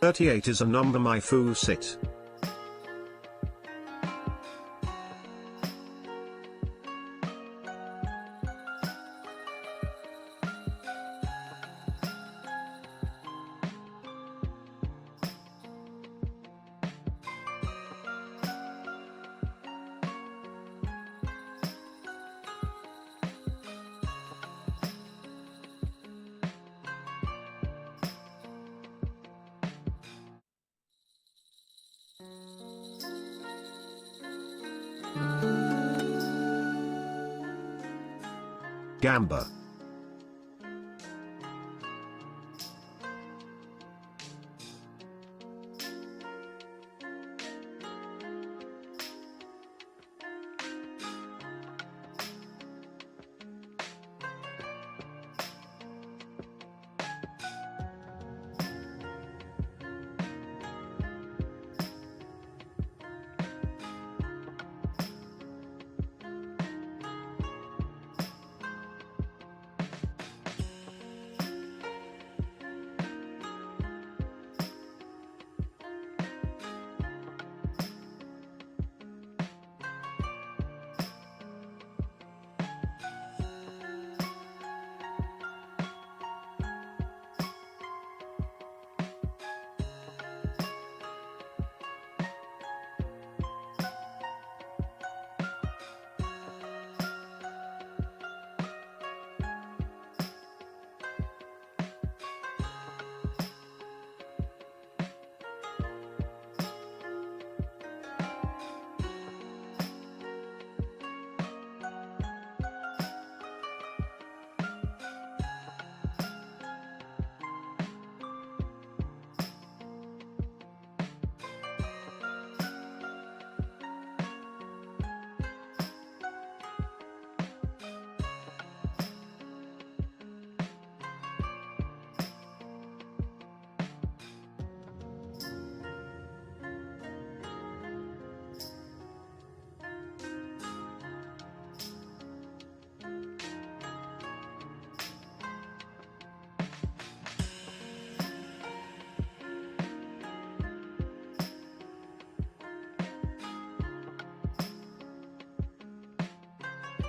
38 is a number Mifuyu sit. Gamba.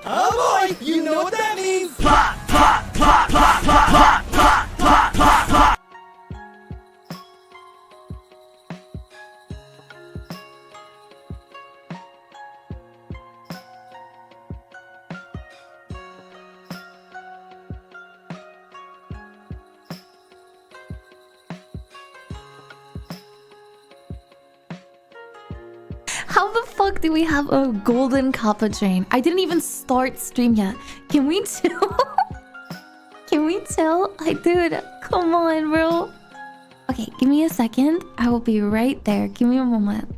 Oh boy, you know what that means! Plot, plot, plot, plot, plot, plot, plot, plot, plot, plot. How the fuck do we have a golden kappa train? I didn't even start stream yet. Can we chill? Can we chill? Dude, come on, bro. Okay, give me a second. I will be right there. Give me a moment.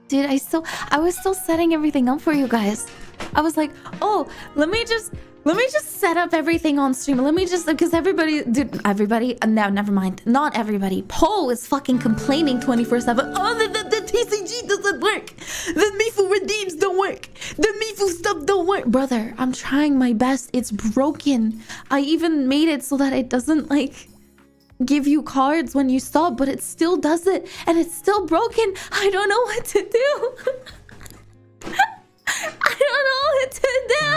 Dude, I was still setting everything up for you guys. I was like, oh, let me just set up everything on stream. Let me just, because everybody, no, never mind. Not everybody. Poe is fucking complaining 24/7. Oh, the TCG doesn't work. The Mifu redeems don't work. The Mifu stuff don't work. Brother, I'm trying my best. It's broken. I even made it so that it doesn't like give you cards when you stop, but it still does it, and it's still broken. I don't know what to do. I don't know what to do.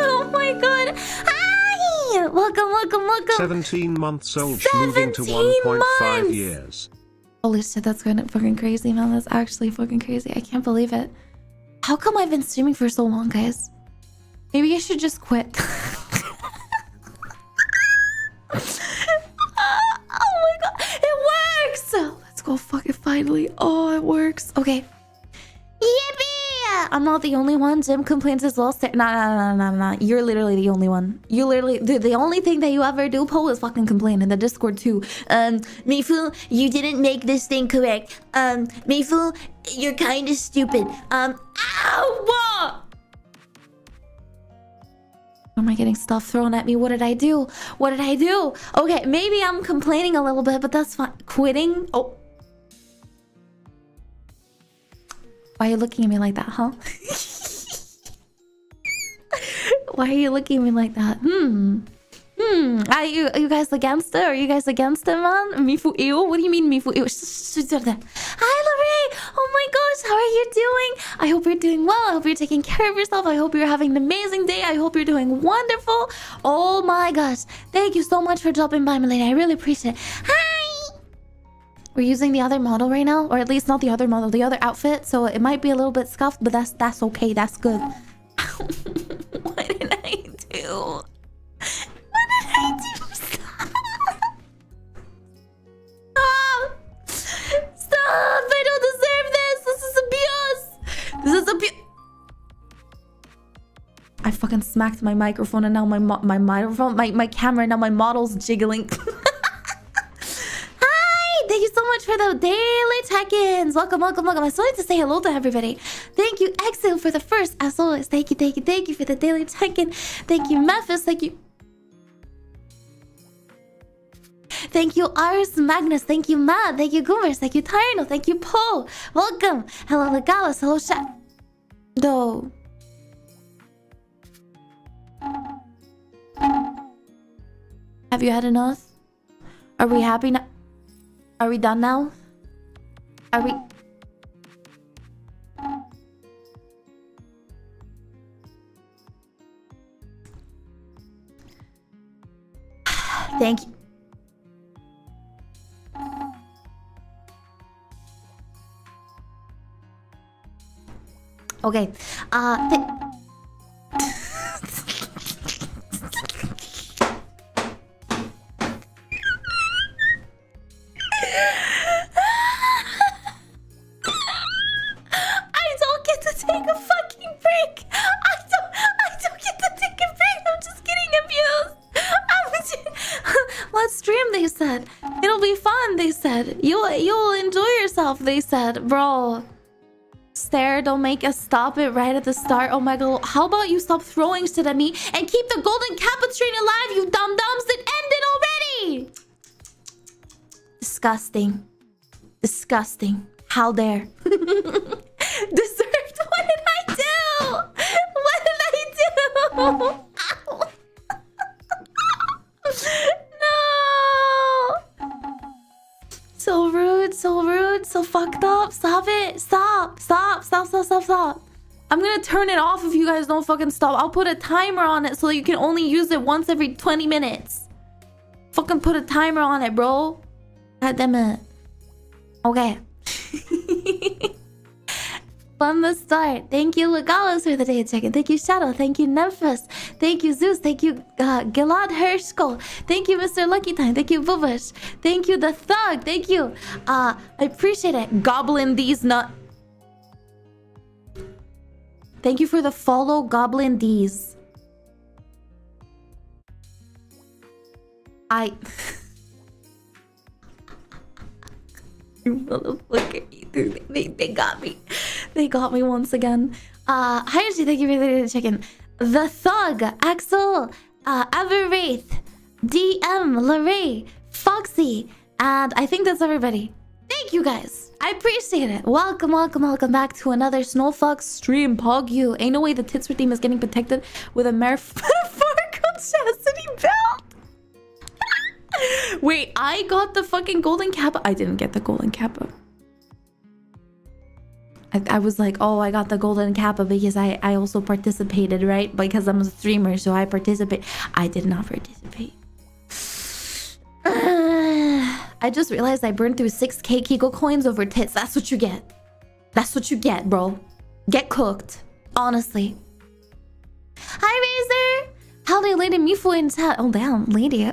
Oh my god. Hi! Welcome. 17 months old, moving to 1.5 years. Holy shit, that's going fucking crazy, man. That's actually fucking crazy. I can't believe it. How come I've been streaming for so long, guys? Maybe I should just quit. Oh my god, it works! Let's go fucking finally. Oh, it works. Okay. Yippee! I'm not the only one. Jim complains as well. Nah. You're literally the only one. You literally the only thing that you ever do, Poe, is fucking complain in the Discord too. Mifu, you didn't make this thing correct. Mifu, you're kind of stupid. Ow! Am I getting stuff thrown at me? What did I do? What did I do? Okay, maybe I'm complaining a little bit, but that's fine. Quitting? Oh. Why are you looking at me like that, huh? Why are you looking at me like that? Are you guys against it? Are you guys against it, man? Mifuyu? What do you mean, Mifuyu? Hi, Lorraine! Oh my gosh, how are you doing? I hope you're doing well. I hope you're taking care of yourself. I hope you're having an amazing day. I hope you're doing wonderful. Oh my gosh. Thank you so much for dropping by, my lady. I really appreciate it. Hi! We're using the other model right now. Or at least not the other model, the other outfit. So it might be a little bit scuffed, but that's okay. That's good. What did I do? What did I do? Stop! I don't deserve this! This is abuse! This is abuse! I fucking smacked my microphone and now my microphone, my camera, and now my model's jiggling. Hi! Thank you so much for the daily check-ins! Welcome. I still need to say hello to everybody. Thank you, Exil, for the first, as always. Thank you for the daily check-in. Thank you, Memphis. Thank you. Thank you, Ars Magnus. Thank you, Matt. Thank you, Goomers. Thank you, Tyranno. Thank you, Poe. Welcome. Hello, Legalis. Hello, Shadow. Have you had enough? Are we happy now? Are we done now? Are we... Thank you. Okay. I don't get to take a fucking break. I don't get to take a break. I'm just getting abused. Let's stream, they said. It'll be fun, they said. You'll enjoy yourself, they said. Bro. Stare, don't make us stop it right at the start. Oh my god. How about you stop throwing shit at me and keep the golden kappa train alive, you dum-dums? It ended already! Disgusting. Disgusting. How dare. Deserved. What did I do? What did I do? No! So rude, so fucked up. Stop it. Stop. I'm gonna turn it off if you guys don't fucking stop. I'll put a timer on it so that you can only use it once every 20 minutes. Fucking put a timer on it, bro. God damn it. Okay. From the start. Thank you, Legalos, for the day check-in. Thank you, Shadow. Thank you, Nephis. Thank you, Zeus. Thank you, Gilad Hershkol. Thank you, Mr. Lucky Time. Thank you, Bubush. Thank you, The Thug. Thank you. I appreciate it. Goblin D's nut. Thank you for the follow, Goblin D's. You motherfucker. They got me. They got me once again. Hi, Yoshi. Thank you for the chicken. The Thug, Axel, Everwraith, DM, Larray, Foxy, and I think that's everybody. Thank you guys. I appreciate it. Welcome back to another Snowfox stream. Pogyu. Ain't no way the Tits theme is getting protected with a metaphorical chastity belt. Wait, I got the fucking golden kappa. I didn't get the golden kappa. I was like, oh, I got the golden kappa because I also participated, right? Because I'm a streamer, so I participate. I did not participate. I just realized I burned through 6k Kiko coins over tits. That's what you get. That's what you get, bro. Get cooked. Honestly. Hi, Razor. Howdy, Lady Mifuyu in chat. Oh, damn, lady.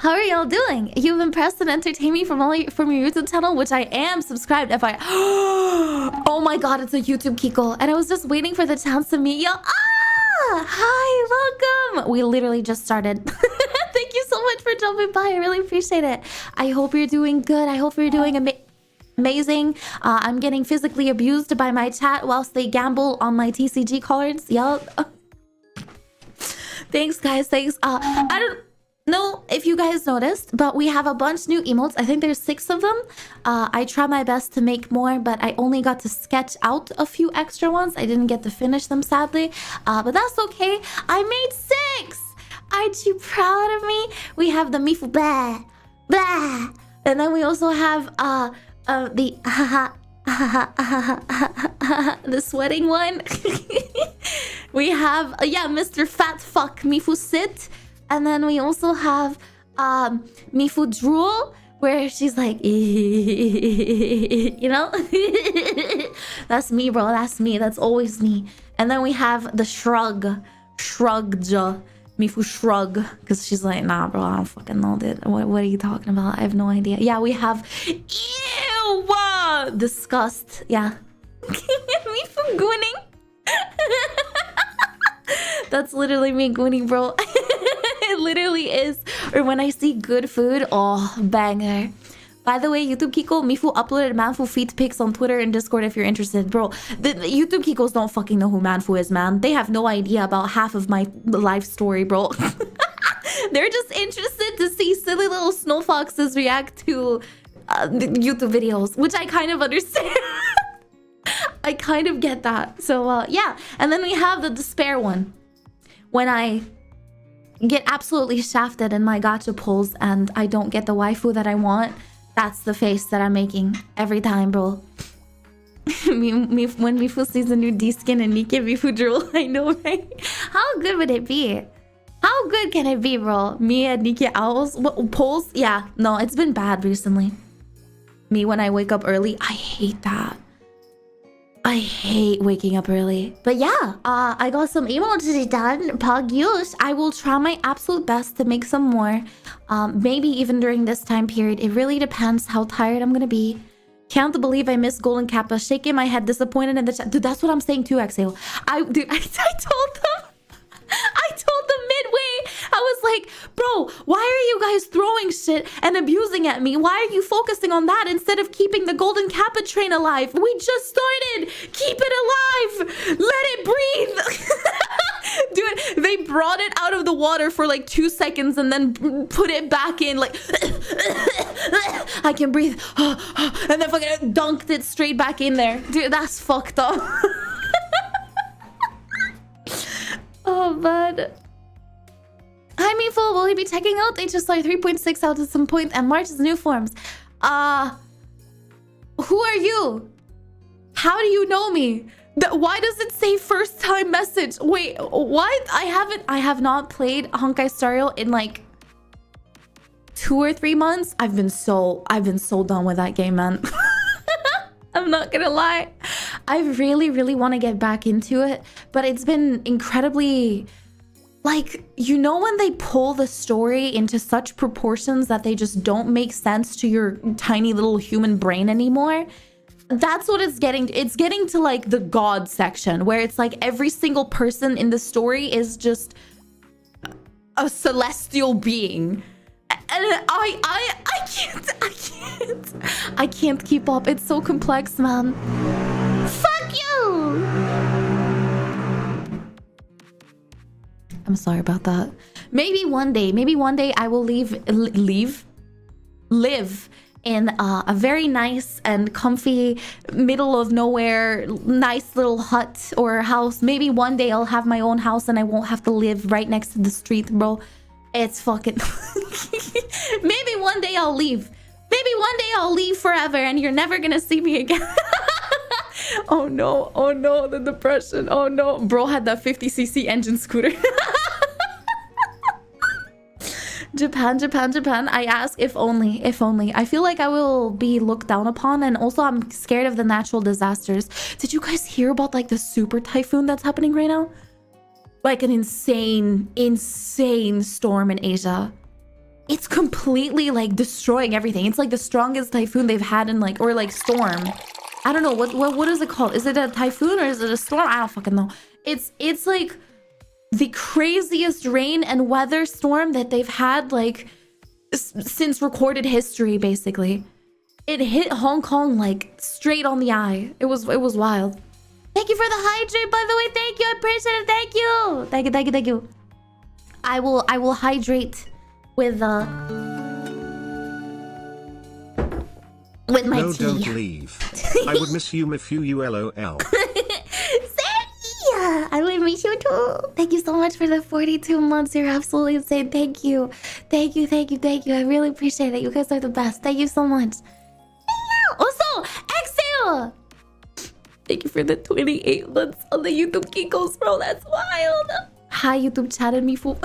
How are y'all doing? You've impressed and entertained me from your YouTube channel, which I am subscribed. Oh my god, it's a YouTube Kiko. And I was just waiting for the chance to meet y'all. Hi, welcome. We literally just started. Thank you so much for jumping by. I really appreciate it. I hope you're doing good. I hope you're doing amazing. I'm getting physically abused by my chat whilst they gamble on my TCG cards. Yup. Thanks, guys. Thanks. I don't know if you guys noticed, but we have a bunch new emotes. I think there's 6 of them. I try my best to make more, but I only got to sketch out a few extra ones. I didn't get to finish them, sadly. But that's okay. I made 6! Aren't you proud of me? We have the Mifu blah, blah. And then we also have the the sweating one. We have Mr. Fat Fuck Mifu Sit. And then we also have Mifu Drool, where she's like, you know? That's me, bro. That's me. That's always me. And then we have the Shrug. Shrugja. Mifu Shrug. Because she's like, nah, bro, I don't fucking know, dude. What are you talking about? I have no idea. Yeah, we have... Ew! Disgust. Yeah. Mifu Gooning. That's literally me gooning, bro. It literally is. Or when I see good food, oh, banger. By the way, YouTube Kiko, Mifu uploaded Manfu feet pics on Twitter and Discord if you're interested. Bro, the YouTube Kikos don't fucking know who Manfu is, man. They have no idea about half of my life story, bro. They're just interested to see silly little snow foxes react to YouTube videos, which I kind of understand. I kind of get that. So, yeah. And then we have the despair one. When I get absolutely shafted in my gacha pulls and I don't get the waifu that I want, that's the face that I'm making every time, bro. When Mifu sees a new D-skin and Nikke Mifu drool, I know, right? How good would it be? How good can it be, bro? Me and Nikke owls? What, polls? Yeah, no, it's been bad recently. Me when I wake up early, I hate that. I hate waking up early. But yeah, I got some emotes done. Pagyush. I will try my absolute best to make some more. Maybe even during this time period. It really depends how tired I'm gonna be. Can't believe I missed Golden Kappa. Shaking my head, disappointed in the chat. Dude, that's what I'm saying too, Exhale. I told them. I told them midway. I was like, bro, why are you guys throwing shit and abusing at me? Why are you focusing on that instead of keeping the Golden Kappa train alive? We just started. Keep it alive. Let it breathe. Dude, they brought it out of the water for like 2 seconds and then put it back in like, I can breathe. And then fucking dunked it straight back in there. Dude, that's fucked up. Oh, man. Hi, Mifu. Will he be checking out HSR 3.6 out at some point and March's new forms? Who are you? How do you know me? Why does it say first time message? Wait, what? I have not played Honkai Star Rail in like 2 or 3 months. I've been so done with that game, man. I'm not gonna lie. I really, really want to get back into it, but it's been incredibly, like, you know, when they pull the story into such proportions that they just don't make sense to your tiny little human brain anymore. That's what it's getting. It's getting to like the God section where it's like every single person in the story is just a celestial being. And I can't keep up. It's so complex, man. Fuck you! I'm sorry about that. Maybe one day I will live in a very nice and comfy middle of nowhere nice little hut or house. Maybe one day I'll have my own house and I won't have to live right next to the street, bro. It's fucking... Maybe one day I'll leave. Maybe one day I'll leave forever and you're never gonna see me again. Oh no, the depression. Oh no, bro had that 50cc engine scooter. Japan. I ask if only. I feel like I will be looked down upon, and also I'm scared of the natural disasters. Did you guys hear about like the super typhoon that's happening right now? Like an insane storm in Asia. it's completely like destroying everything. It's like the strongest typhoon they've had in like, or like storm. I don't know what is it called? Is it a typhoon or is it a storm? I don't fucking know. It's like the craziest rain and weather storm that they've had like since recorded history, basically. It hit Hong Kong like straight on the eye. It was wild. Thank you for the hydrate, by the way. Thank you. I appreciate it. Thank you. Thank you. I will hydrate with my No, tea. don't leave. I would miss you, Mifuyu, LOL. I would miss you too. Thank you so much for the 42 months. You're absolutely insane. Thank you. Thank you. I really appreciate it. You guys are the best. Thank you so much. Also, Exhale! Thank you for the 28 months on the YouTube Kikos, bro. That's wild. Hi, YouTube chat and Mifu.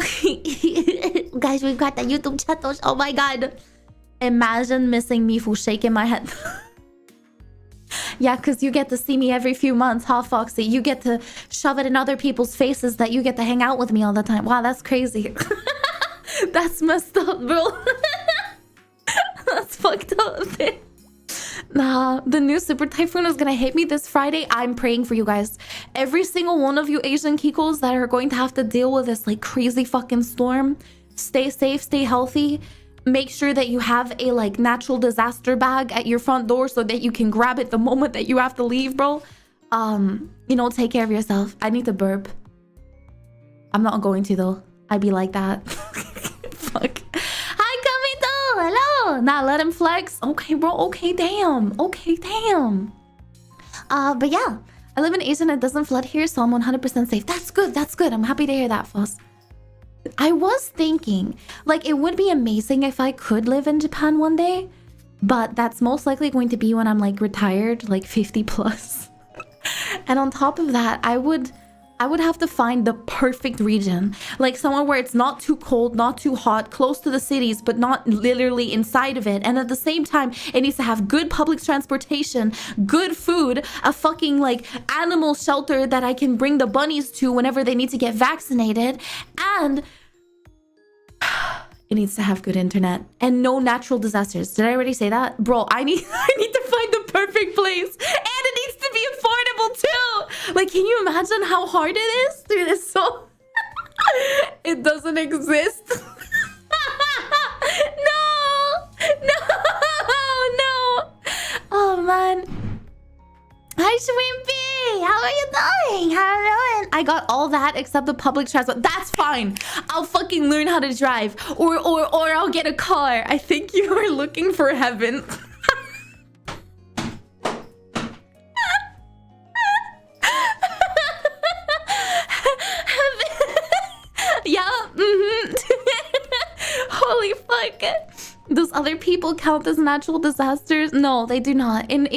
Guys, we got the YouTube chat. Oh my god. Imagine missing Mifu shaking my head. Yeah, because you get to see me every few months, huh, Foxy? You get to shove it in other people's faces that you get to hang out with me all the time. Wow, that's crazy. That's messed up, bro. That's fucked up. Nah, the new super typhoon is gonna hit me this Friday. I'm praying for you guys. Every single one of you Asian Kikos that are going to have to deal with this like crazy fucking storm. Stay safe, stay healthy. Make sure that you have a like natural disaster bag at your front door so that you can grab it the moment that you have to leave, bro. You know, take care of yourself. I need to burp. I'm not going to though. I'd be like that. Fuck. Hi, Kamito. Hello. Nah, let him flex. Okay, bro. Okay, damn. But yeah, I live in Asia and it doesn't flood here, so I'm 100% safe. That's good. I'm happy to hear that, Foss. I was thinking, like, it would be amazing if I could live in Japan one day, but that's most likely going to be when I'm like retired, like 50 plus. And on top of that, I would have to find the perfect region, like somewhere where it's not too cold, not too hot, close to the cities, but not literally inside of it. And at the same time, it needs to have good public transportation, good food, a fucking like animal shelter that I can bring the bunnies to whenever they need to get vaccinated. And it needs to have good internet and no natural disasters. Did I already say that? Bro, I need to find the perfect place. And it needs to be affordable too. Like, can you imagine how hard it is? Dude, it's so... It doesn't exist. No. Oh, man. Hi, Shwimpy. How are you doing? I got all that except the public transport. That's fine. I'll fucking learn how to drive. Or I'll get a car. I think you are looking for heaven. Yeah. Holy fuck. Does other people count as natural disasters? No, they do not. In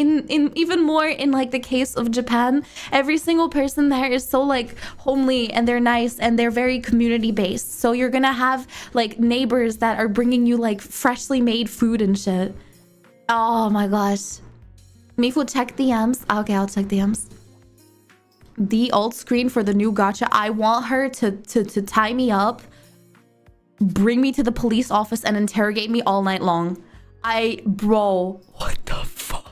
even more in like the case of Japan, every single person there is so like homely and they're nice and they're very community based. So you're gonna have like neighbors that are bringing you like freshly made food and shit. Oh my gosh. Mifu, check DMs. Okay, I'll check DMs. The alt screen for the new gacha. I want her to tie me up, bring me to the police office and interrogate me all night long. Bro, what the fuck?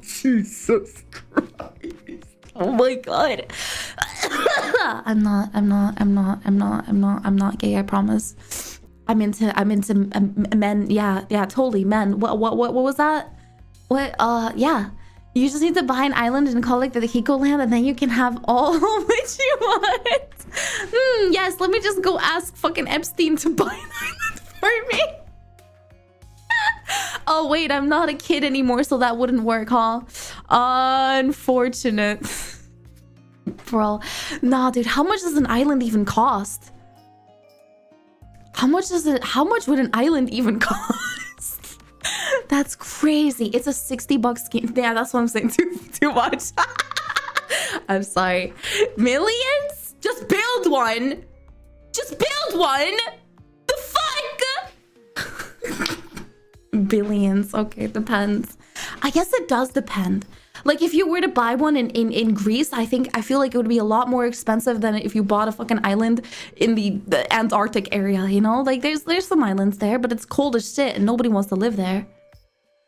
Jesus Christ. Oh my god. I'm not gay, I promise. I'm into men. Yeah, totally. Men. What was that? Yeah. You just need to buy an island and call it the Hiko land, and then you can have all which you want. Yes, let me just go ask fucking Epstein to buy an island for me. Oh, wait, I'm not a kid anymore, so that wouldn't work, huh? Unfortunate. Bro. Nah, dude, how much does an island even cost? How much would an island even cost? That's crazy. It's a $60 skin. Yeah, that's what I'm saying. Too much. I'm sorry. Millions? Just build one. The fuck? Billions. Okay, depends. I guess it does depend. Like if you were to buy one in Greece, I feel like it would be a lot more expensive than if you bought a fucking island in the Antarctic area, you know? Like there's some islands there, but it's cold as shit and nobody wants to live there.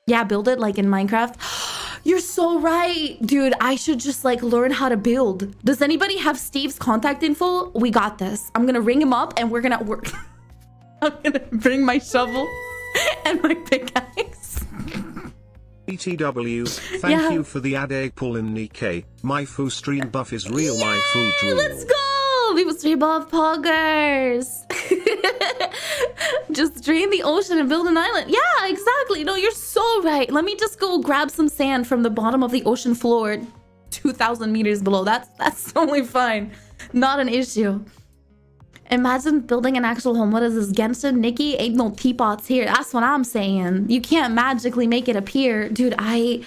Yeah, build it like in Minecraft. You're so right, dude. I should just like learn how to build. Does anybody have Steve's contact info? We got this. I'm gonna ring him up and we're gonna work. I'm gonna bring my shovel and my pickaxe. ETW, thank you for the Ade pull in Nikkei. My foo stream buff is real, my food rule. Let's go! We will stream off poggers. Just drain the ocean and build an island. Yeah, exactly. No, you're so right. Let me just go grab some sand from the bottom of the ocean floor, 2,000 meters below. That's totally fine. Not an issue. Imagine building an actual home. What is this, Genshin? Nikki? Ain't no teapots here. That's what I'm saying. You can't magically make it appear. Dude, I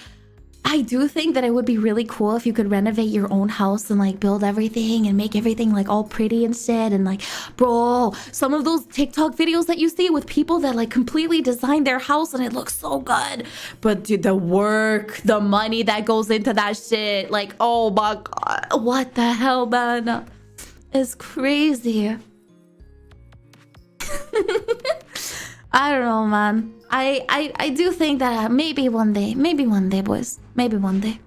do think that it would be really cool if you could renovate your own house and like build everything and make everything like all pretty and shit. And like, bro, some of those TikTok videos that you see with people that like completely design their house and it looks so good. But dude, the work, the money that goes into that shit, like, oh my God, what the hell, man? It's crazy. I don't know, man. I do think that maybe one day, boys, maybe one day.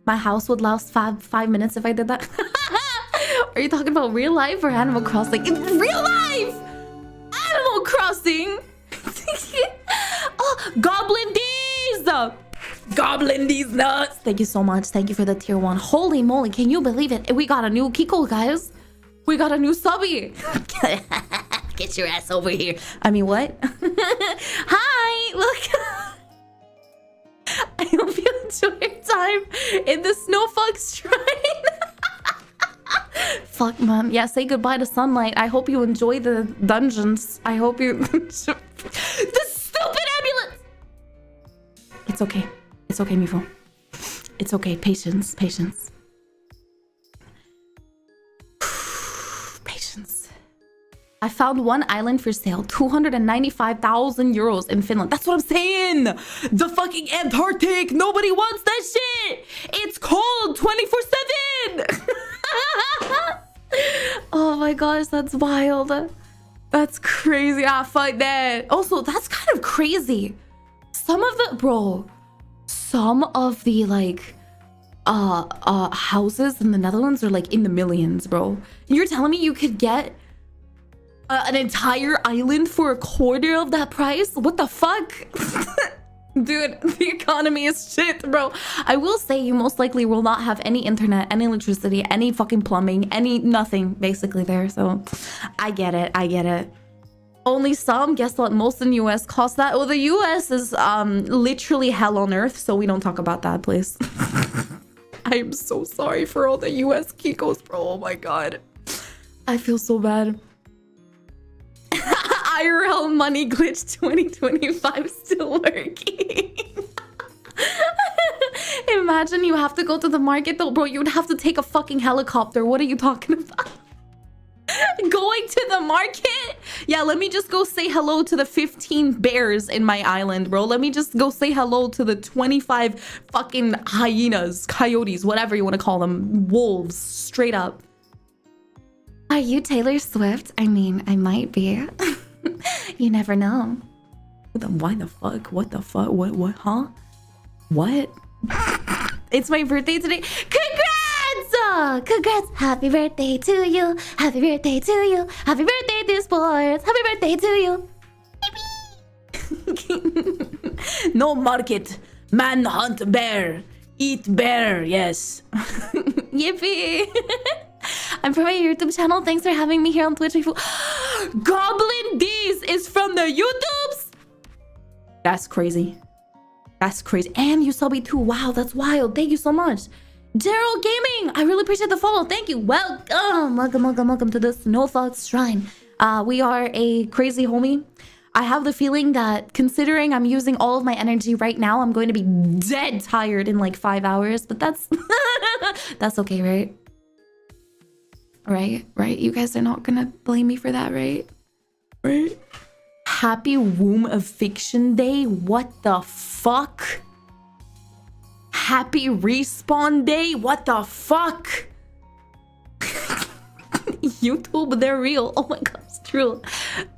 My house would last five minutes if I did that. Are you talking about real life or Animal Crossing? In real life! Animal Crossing! Oh, Goblin D's! Goblin D's nuts! Thank you so much. Thank you for the tier 1. Holy moly, can you believe it? We got a new Kiko, guys. We got a new subby. Get your ass over here. I mean, what? Hi, look. I hope you enjoy your time in the Snowfuck Shrine. Fuck, man. Yeah, say goodbye to sunlight. I hope you enjoy the dungeons. I hope you... The stupid ambulance! It's okay. It's okay, Mifuyu. It's okay. Patience. Patience. Patience. I found one island for sale. 295,000 euros in Finland. That's what I'm saying. The fucking Antarctic. Nobody wants that shit. It's cold 24/7. Oh my gosh, that's wild. That's crazy. Ah, fuck that. Also, that's kind of crazy. Some of the like houses in the Netherlands are like in the millions, bro. You're telling me you could get an entire island for $1/4 of that price? What the fuck? Dude, the economy is shit, bro. I will say you most likely will not have any internet, any electricity, any fucking plumbing, any nothing basically there. So I get it. I get it. Only some. Guess what? Most in the US cost that. Well, the US is literally hell on earth, so we don't talk about that, please. I am so sorry for all the US Kikos, bro. Oh my God. I feel so bad. IRL money glitch 2025 still working. Imagine you have to go to the market though, bro. You would have to take a fucking helicopter. What are you talking about? Going to the market? Yeah, let me just go say hello to the 15 bears in my island, bro. Let me just go say hello to the 25 fucking hyenas, coyotes, whatever you want to call them. Wolves, straight up. Are you Taylor Swift? I mean, I might be. You never know. Why the fuck? What the fuck? What? Huh? What? It's my birthday today. Congrats! Congrats! Happy birthday to you. Happy birthday to you. Happy birthday to sports. Happy birthday to you. No market. Man hunt bear. Eat bear. Yes. Yippee! I'm from my YouTube channel. Thanks for having me here on Twitch. Goblin D's is from the YouTubes. That's crazy. That's crazy. And you saw me too. Wow, that's wild. Thank you so much. Gerald Gaming, I really appreciate the follow. Thank you. Welcome to the Snowfuck Shrine. We are a crazy homie. I have the feeling that considering I'm using all of my energy right now, I'm going to be dead tired in like 5 hours. But that's that's okay, right? Right? You guys are not gonna blame me for that, right? Happy Womb of Fiction Day? What the fuck? Happy Respawn Day? What the fuck? YouTube, they're real. Oh my god, it's true.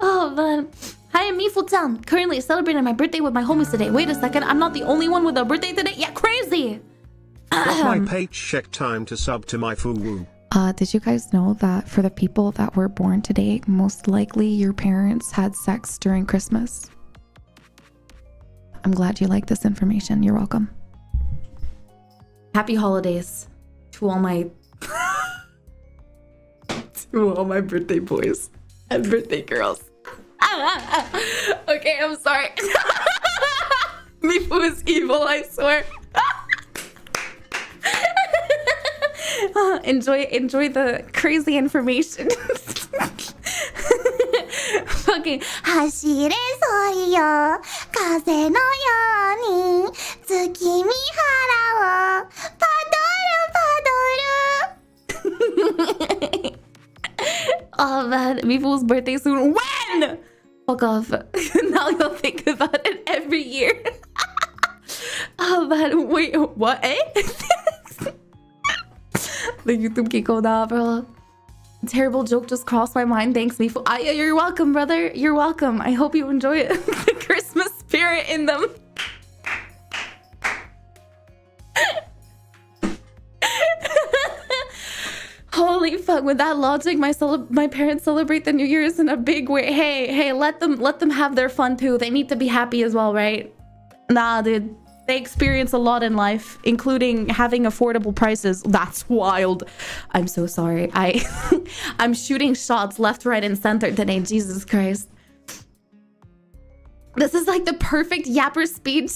Oh man. Hi, I'm Mifuyu. Currently celebrating my birthday with my homies today. Wait a second, I'm not the only one with a birthday today? Yeah, crazy! Got my paycheck time to sub to Mifuyu. Did you guys know that for the people that were born today, most likely your parents had sex during Christmas? I'm glad you like this information. You're welcome. Happy holidays to all my to all my birthday boys and birthday girls. Okay, I'm sorry. Mifu is evil, I swear. Enjoy the crazy information. Fucking 走れそうよ風のように月見原をパドルパドル Oh man, Mifu's birthday soon. When? Fuck off. Now you'll think about it every year. Oh man, wait, what? Eh? The YouTube Kiko, nah, bro. Terrible joke just crossed my mind. Thanks, Mifu. You're welcome, brother. You're welcome. I hope you enjoy it. The Christmas spirit in them. Holy fuck! With that logic, my parents celebrate the New Year's in a big way. Hey, let them have their fun too. They need to be happy as well, right? Nah, dude. They experience a lot in life, including having affordable prices. That's wild. I'm so sorry. I'm shooting shots left, right, and center today. Jesus Christ. This is like the perfect yapper speed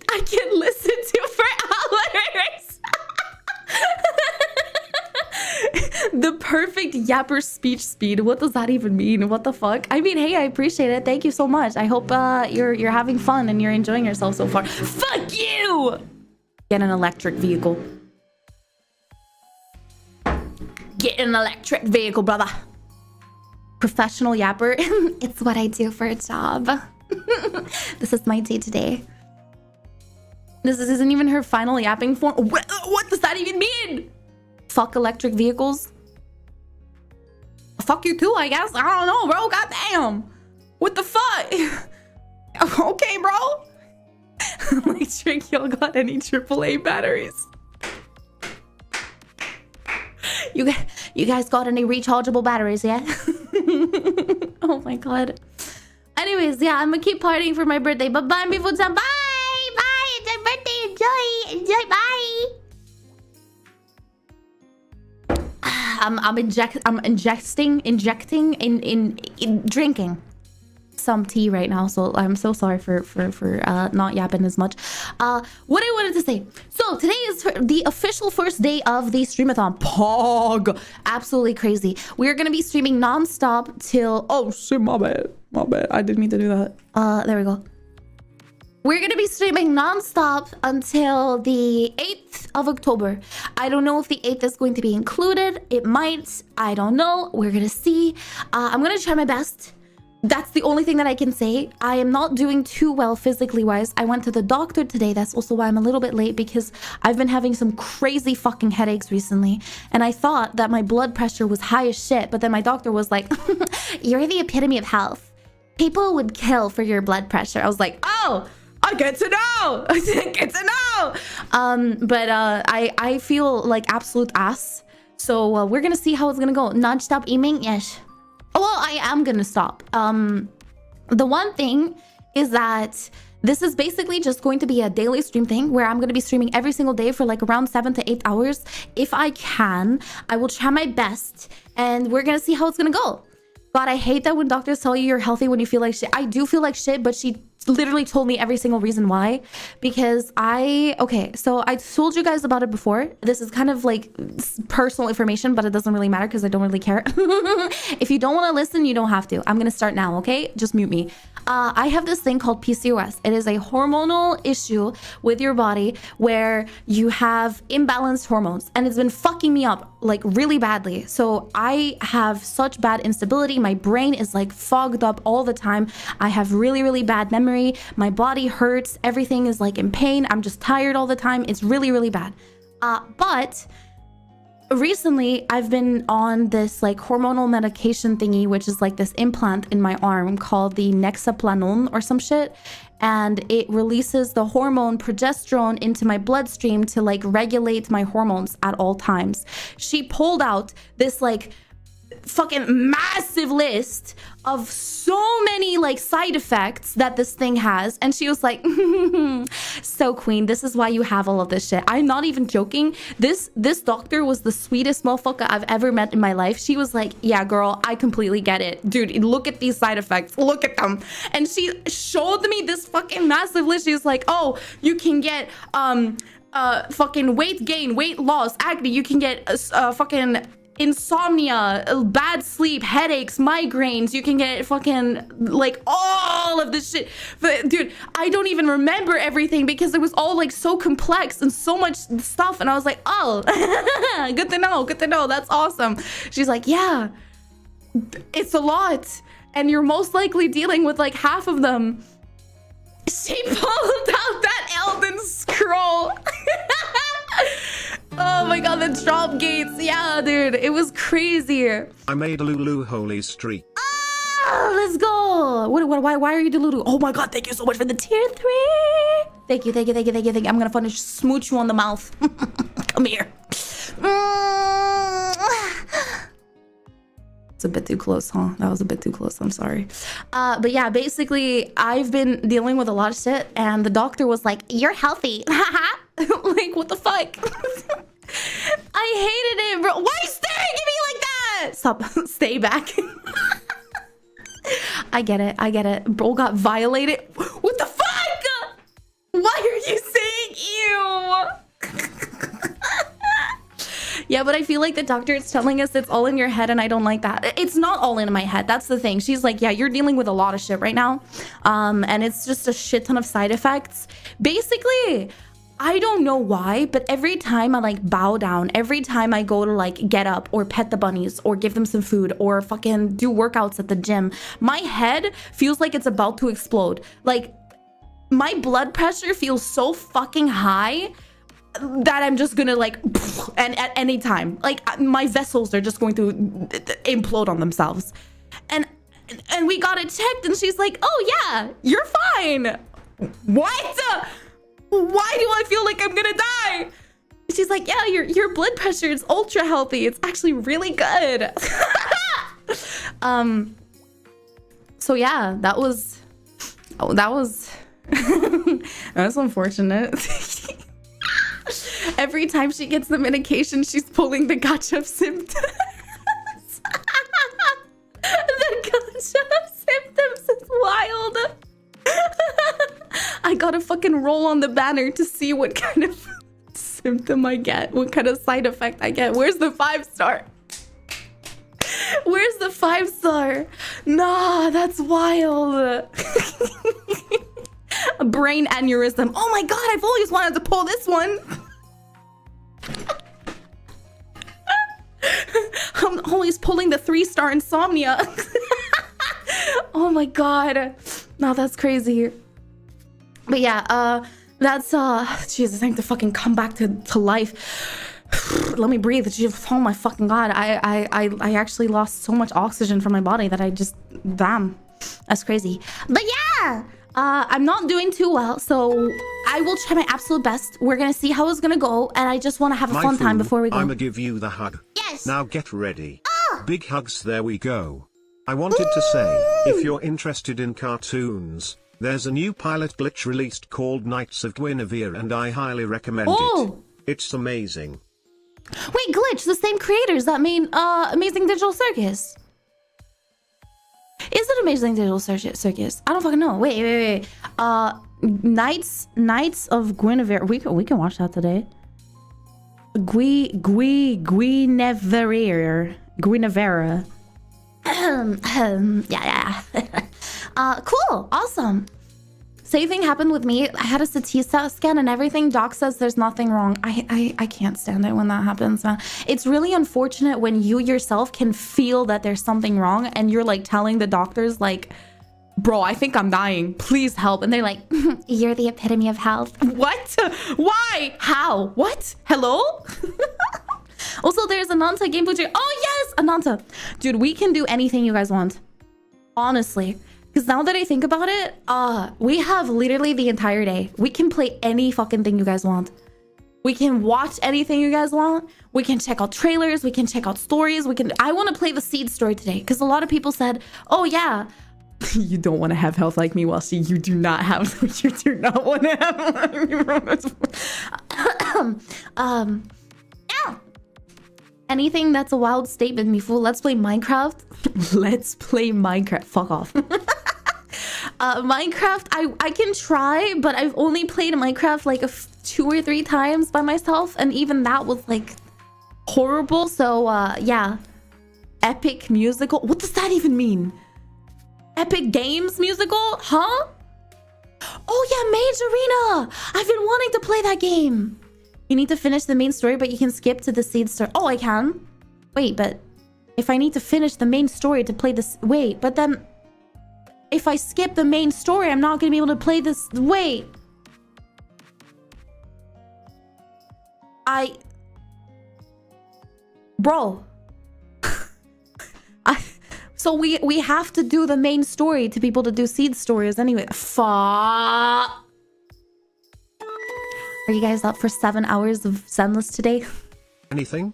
I can listen to for hours. The perfect yapper speech speed. What does that even mean? What the fuck? I mean, hey, I appreciate it. Thank you so much. I hope you're having fun and you're enjoying yourself so far. Fuck you! Get an electric vehicle. Get an electric vehicle, brother. Professional yapper. It's what I do for a job. This is my day today. This isn't even her final yapping form. What does that even mean? Fuck electric vehicles. Fuck you too, I guess. I don't know, bro. Goddamn. What the fuck? Okay, bro. Electric, y'all got any AAA batteries? You guys got any rechargeable batteries, yeah? Oh my god. Anyways, yeah, I'm gonna keep partying for my birthday. But bye, Mifuyu-san. Bye! Bye! It's my birthday. Enjoy! Enjoy! Bye! I'm injecting in drinking some tea right now, so I'm so sorry for not yapping as much. What I wanted to say, so today is the official first day of the streamathon. Pog, absolutely crazy. We're gonna be streaming non-stop till, oh shit, my bad, I didn't mean to do that. There we go. We're gonna be streaming non-stop until the 8th of October. I don't know if the 8th is going to be included. It might. I don't know. We're gonna see. I'm gonna try my best. That's the only thing that I can say. I am not doing too well physically wise. I went to the doctor today. That's also why I'm a little bit late, because I've been having some crazy fucking headaches recently. And I thought that my blood pressure was high as shit. But then my doctor was like, you're the epitome of health. People would kill for your blood pressure. I was like, oh, I get to know. I get to know. But I feel like absolute ass. So we're gonna see how it's gonna go. Non-stop eating, yes. Well, I am gonna stop. The one thing is that this is basically just going to be a daily stream thing where I'm gonna be streaming every single day for like around 7 to 8 hours. If I can, I will try my best, and we're gonna see how it's gonna go. God, I hate that when doctors tell you you're healthy when you feel like shit. I do feel like shit, but she literally told me every single reason why. Because okay, so I told you guys about it before. This is kind of like personal information, but it doesn't really matter because I don't really care. If you don't want to listen, you don't have to. I'm gonna start now, okay? Just mute me. I have this thing called PCOS. It is a hormonal issue with your body where you have imbalanced hormones, and it's been fucking me up like really badly. So I have such bad instability. My brain is like fogged up all the time. I have really, really bad memory. My body hurts. Everything is like in pain. I'm just tired all the time. It's really, really bad. But recently I've been on this like hormonal medication thingy, which is like this implant in my arm called the Nexaplanon or some shit, and it releases the hormone progesterone into my bloodstream to like regulate my hormones at all times. She pulled out this like fucking massive list of so many like side effects that this thing has, and she was like, so queen, this is why you have all of this shit. I'm not even joking. This doctor was the sweetest motherfucker I've ever met in my life. She was like, yeah girl, I completely get it, dude, look at these side effects, look at them. And she showed me this fucking massive list. She was like, oh, you can get fucking weight gain, weight loss, acne, you can get fucking insomnia, bad sleep, headaches, migraines, you can get fucking like all of this shit. But dude, I don't even remember everything because it was all like so complex and so much stuff, and I was like, oh, good to know, that's awesome. She's like, yeah, it's a lot, and you're most likely dealing with like half of them. She pulled out that Elden Scroll. Oh my god, the drop gates. Yeah, dude, it was crazy. I made a Lulu holy streak. Ah, let's go. Why are you Delulu? Oh my god, thank you so much for the tier 3. Thank you. I'm gonna finish smooch you on the mouth. Come here. It's a bit too close, huh? That was a bit too close. I'm sorry. But yeah, basically, I've been dealing with a lot of shit, and the doctor was like, you're healthy. Like, what the fuck? I hated it, bro. Why are you staring at me like that? Stop. Stay back. I get it. Bro got violated. What the fuck? Why are you saying ew? Yeah, but I feel like the doctor is telling us it's all in your head, and I don't like that. It's not all in my head. That's the thing. She's like, yeah, you're dealing with a lot of shit right now. And it's just a shit ton of side effects. Basically, I don't know why, but every time I like bow down, every time I go to like get up or pet the bunnies or give them some food or fucking do workouts at the gym, my head feels like it's about to explode. Like my blood pressure feels so fucking high that I'm just gonna like, and at any time, like my vessels are just going to implode on themselves. And we got it checked, and she's like, oh yeah, you're fine. What? Why do I feel like I'm gonna die? She's like, yeah, your blood pressure is ultra healthy. It's actually really good. So yeah, that was that's unfortunate. Every time she gets the medication, she's pulling the gotcha symptoms. The gotcha symptoms is wild. I gotta fucking roll on the banner to see what kind of symptom I get, what kind of side effect I get. Where's the 5-star? Where's the 5-star? Nah, that's wild. A brain aneurysm. Oh my god, I've always wanted to pull this one. I'm always pulling the 3-star insomnia. Oh my god. No, that's crazy. But yeah, that's Jesus, I need to fucking come back to life. Let me breathe. Oh my fucking god. I actually lost so much oxygen from my body that I just, damn, that's crazy. But yeah, I'm not doing too well, so I will try my absolute best. We're gonna see how it's gonna go, and I just want to have a fun time before we go. I'ma give you the hug. Yes. Now get ready. Big hugs. There we go. I wanted to say, if you're interested in cartoons, there's a new pilot glitch released called Knights of Guinevere, and I highly recommend it. It's amazing. Wait, glitch, the same creators that made Amazing Digital Circus. Is it Amazing Digital Circus? I don't fucking know. Wait. Knights of Guinevere. We can watch that today. Guinevere. Yeah. Cool. Awesome. Same thing happened with me. I had a CT scan and everything. Doc says there's nothing wrong. I can't stand it when that happens, man. It's really unfortunate when you yourself can feel that there's something wrong and you're like telling the doctors like, bro, I think I'm dying. Please help. And they're like, you're the epitome of health. What? Why? How? What? Hello? Also, there's Ananta gameplay trailer. Oh, yes! Ananta. Dude, we can do anything you guys want. Honestly. Because now that I think about it, we have literally the entire day. We can play any fucking thing you guys want. We can watch anything you guys want. We can check out trailers. We can check out stories. I want to play the Seed story today. Because a lot of people said, oh, yeah. You don't want to have health like me, Washi. You do not want to have anything that's a wild statement, Mifu. Let's play Minecraft. Let's play Minecraft. Fuck off. Minecraft, I can try, but I've only played Minecraft like 2 or 3 times by myself, and even that was like horrible. So yeah. Epic musical. What does that even mean? Epic Games musical? Huh? Oh yeah, Mage Arena! I've been wanting to play that game. You need to finish the main story, but you can skip to the Seed story. Oh, I can? Wait, but if I need to finish the main story to play this... Wait, but then... If I skip the main story, I'm not going to be able to play this... Wait. Bro. So we have to do the main story to be able to do Seed stories anyway. Fuck. Are you guys up for 7 hours of Zenless today? Anything?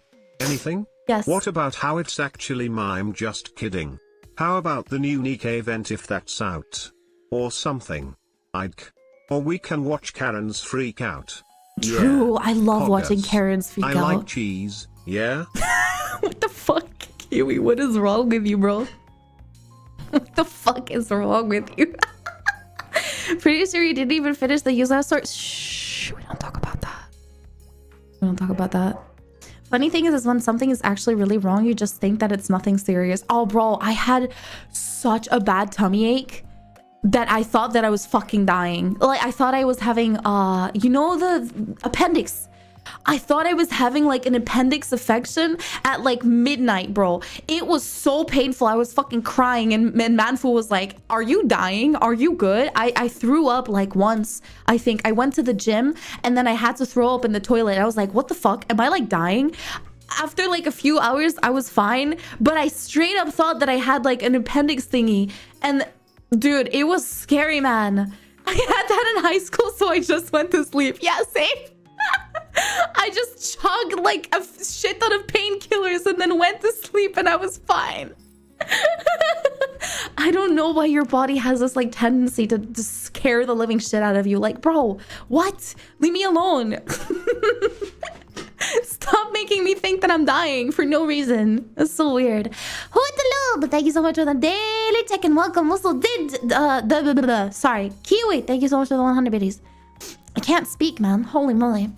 Yes. What about how it's actually mime? Just kidding. How about the new Nikkei event if that's out? Or something. Or we can watch Karen's freak out. True, Yeah. I love Poggers. watching Karen's freak out. I like cheese, yeah? What the fuck? Kiwi, what is wrong with you, bro? What the fuck is wrong with you? Pretty sure you didn't even finish the user story. Shh, we don't talk about that. Funny thing is when something is actually really wrong, you just think that it's nothing serious. Oh, bro, I had such a bad tummy ache that I thought that I was fucking dying. Like, I thought I was having, you know, the appendix. I thought I was having like an appendix affection at like midnight, bro. It was so painful. I was fucking crying, and Manfu was like, are you dying? Are you good? I threw up like once. I think I went to the gym and then I had to throw up in the toilet. I was like, what the fuck? Am I like dying? After like a few hours, I was fine, but I straight up thought that I had like an appendix thingy. And dude, it was scary, man. I had that in high school, so I just went to sleep. Yeah, same. I just chugged like a shit ton of painkillers and then went to sleep and I was fine. I don't know why your body has this like tendency to scare the living shit out of you. Like, bro, what? Leave me alone. Stop making me think that I'm dying for no reason. That's so weird. But thank you so much for the daily check-in. Welcome. Also sorry. Kiwi, thank you so much for the 100 biddies. I can't speak, man. Holy moly.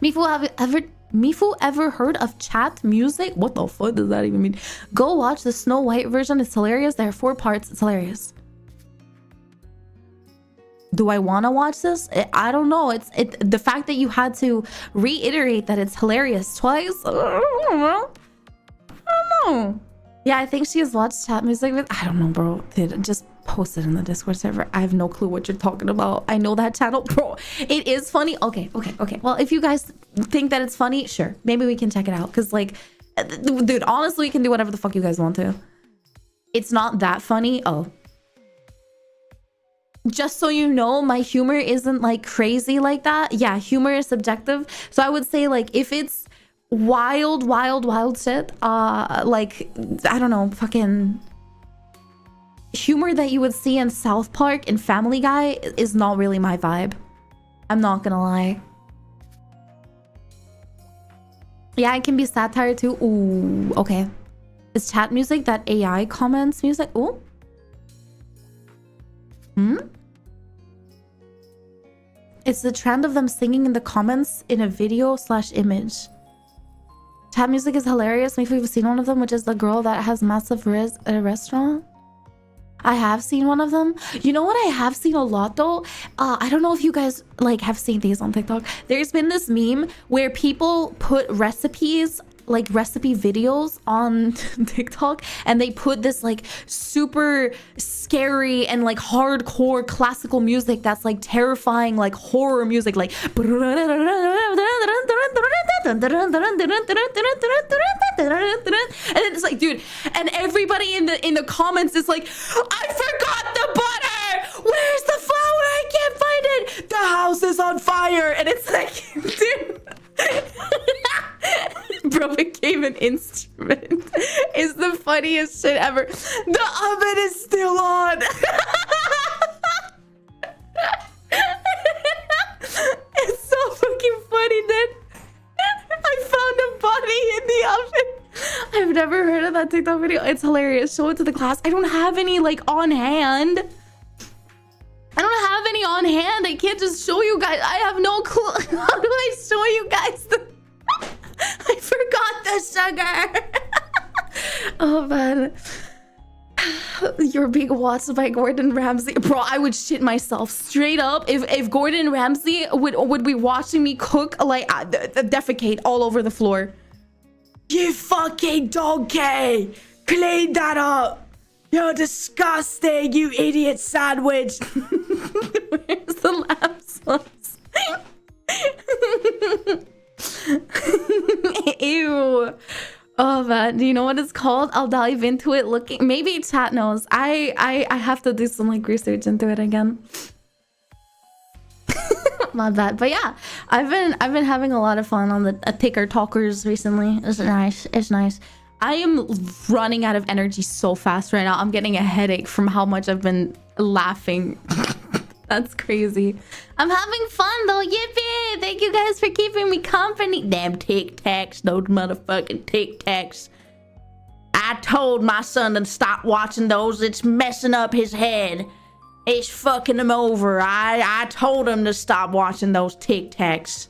Mifu ever heard of chat music? What the fuck does that even mean? Go watch the Snow White version. It's hilarious. There are 4 parts. It's hilarious. Do I want to watch this? I don't know. The fact that you had to reiterate that it's hilarious twice. I don't know. Yeah, I think she has watched chat music. I don't know, bro. Just post it in the Discord server. I have no clue what you're talking about. I know that channel, bro. It is funny. Okay. Well, if you guys think that it's funny, sure. Maybe we can check it out. Because, like, dude, honestly, we can do whatever the fuck you guys want to. It's not that funny. Oh. Just so you know, my humor isn't, like, crazy like that. Yeah, humor is subjective. So I would say, like, if it's wild shit, like, I don't know, fucking humor that you would see in South Park and Family Guy is not really my vibe. I'm not gonna lie. Yeah, it can be satire too. Ooh, okay. Is chat music that AI comments music? Ooh, Hmm? It's the trend of them singing in the comments in a video/image. Tab music is hilarious. Maybe we've seen one of them, which is the girl that has massive riz at a restaurant. I have seen one of them. You know what I have seen a lot though? I don't know if you guys like have seen these on TikTok. There's been this meme where people put recipes, like recipe videos on TikTok, and they put this like super scary and like hardcore classical music that's like terrifying, like horror music, like and it's like, dude, and everybody in the comments is like, I forgot the butter, where's the flour, I can't find it, the house is on fire. And it's like, dude, bro became an instrument. It's the funniest shit ever. The oven is still on. It's so fucking funny, dude. I found a body in the oven. I've never heard of that TikTok video. It's hilarious. Show it to the class. I don't have any like on hand. I don't have any on hand. I can't just show you guys. I have no clue. How do I show you guys the... I forgot the sugar. Oh man. You're being watched by Gordon Ramsay. Bro, I would shit myself straight up if Gordon Ramsay would be watching me cook, like defecate all over the floor. You fucking donkey! Clean that up! You're disgusting, you idiot sandwich! Where's the lamb sauce? Ew. Oh man, do you know what it's called? I'll dive into it looking. Maybe chat knows. I have to do some like research into it again. My bad. But yeah, I've been having a lot of fun on the Ticker Talkers recently. It's nice. It's nice. I am running out of energy so fast right now. I'm getting a headache from how much I've been laughing. That's crazy. I'm having fun though. Yippee! Thank you guys for keeping me company. Damn Tic Tacs, those motherfucking Tic Tacs. I told my son to stop watching those. It's messing up his head. It's fucking him over. I told him to stop watching those Tic Tacs.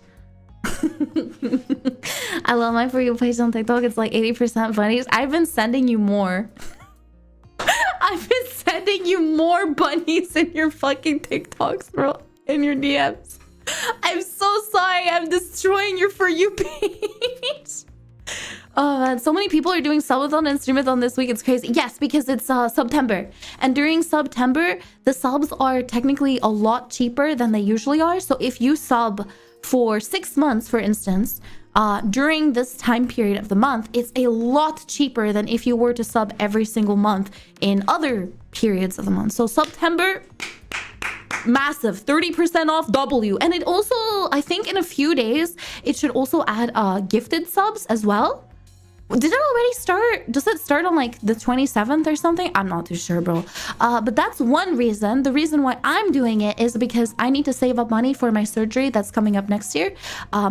I love my For You page on TikTok. It's like 80% bunnies. I've been sending you more. I've been sending you more bunnies in your fucking TikToks, bro. In your DMs. I'm so sorry. I'm destroying your For You page. Oh man, so many people are doing subathon and streamathon this week. It's crazy. Yes, because it's September. And during September, the subs are technically a lot cheaper than they usually are. So if you sub for 6 months, for instance, during this time period of the month, it's a lot cheaper than if you were to sub every single month in other periods of the month. So September, massive 30% off W. And it also, I think in a few days, it should also add gifted subs as well. Did it already start? Does it start on like the 27th or something? I'm not too sure, bro. But that's one reason. The reason why I'm doing it is because I need to save up money for my surgery that's coming up next year.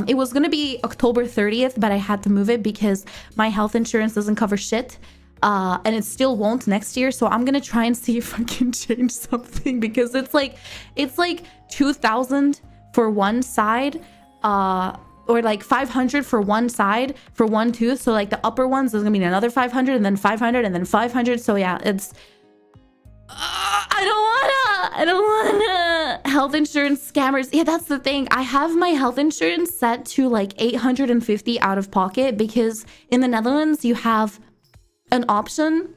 It was going to be October 30th, but I had to move it because my health insurance doesn't cover shit. And it still won't next year. So I'm going to try and see if I can change something because it's like 2,000 for one side. Or like 500 for one side for one tooth. So like the upper ones, there's gonna be another 500 and then 500 and then 500. So yeah, it's I don't wanna health insurance scammers. Yeah, that's the thing. I have my health insurance set to like 850 out of pocket because in the Netherlands you have an option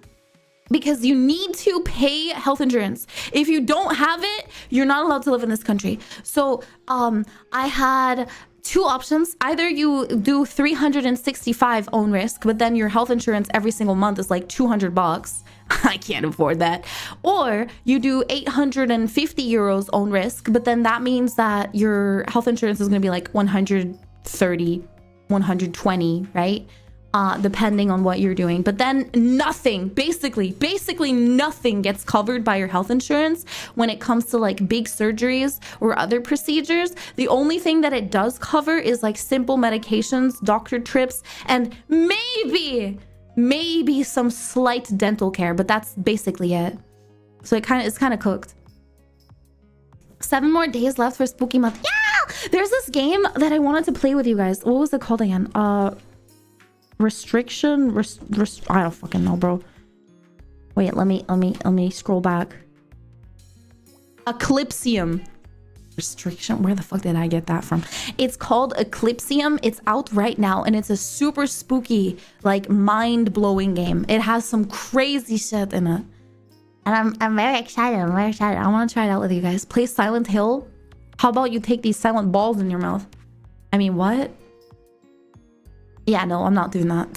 because you need to pay health insurance. If you don't have it, you're not allowed to live in this country. So I had two options. Either you do 365 own risk, but then your health insurance every single month is like 200 bucks. I can't afford that. Or you do 850 euros own risk, but then that means that your health insurance is going to be like 130, 120, right? Depending on what you're doing. But then nothing, basically nothing gets covered by your health insurance when it comes to like big surgeries or other procedures. The only thing that it does cover is like simple medications, doctor trips, and maybe some slight dental care, but that's basically it. So it's kind of cooked. 7 more days left for spooky month. Yeah! There's this game that I wanted to play with you guys. What was it called again? Restriction? I don't fucking know, bro. Wait, let me scroll back. Eclipsium. Restriction? Where the fuck did I get that from? It's called Eclipsium. It's out right now, and it's a super spooky, like, mind-blowing game. It has some crazy shit in it. And I'm very excited. I'm very excited. I want to try it out with you guys. Play Silent Hill. How about you take these silent balls in your mouth? I mean, what? Yeah, no, I'm not doing that.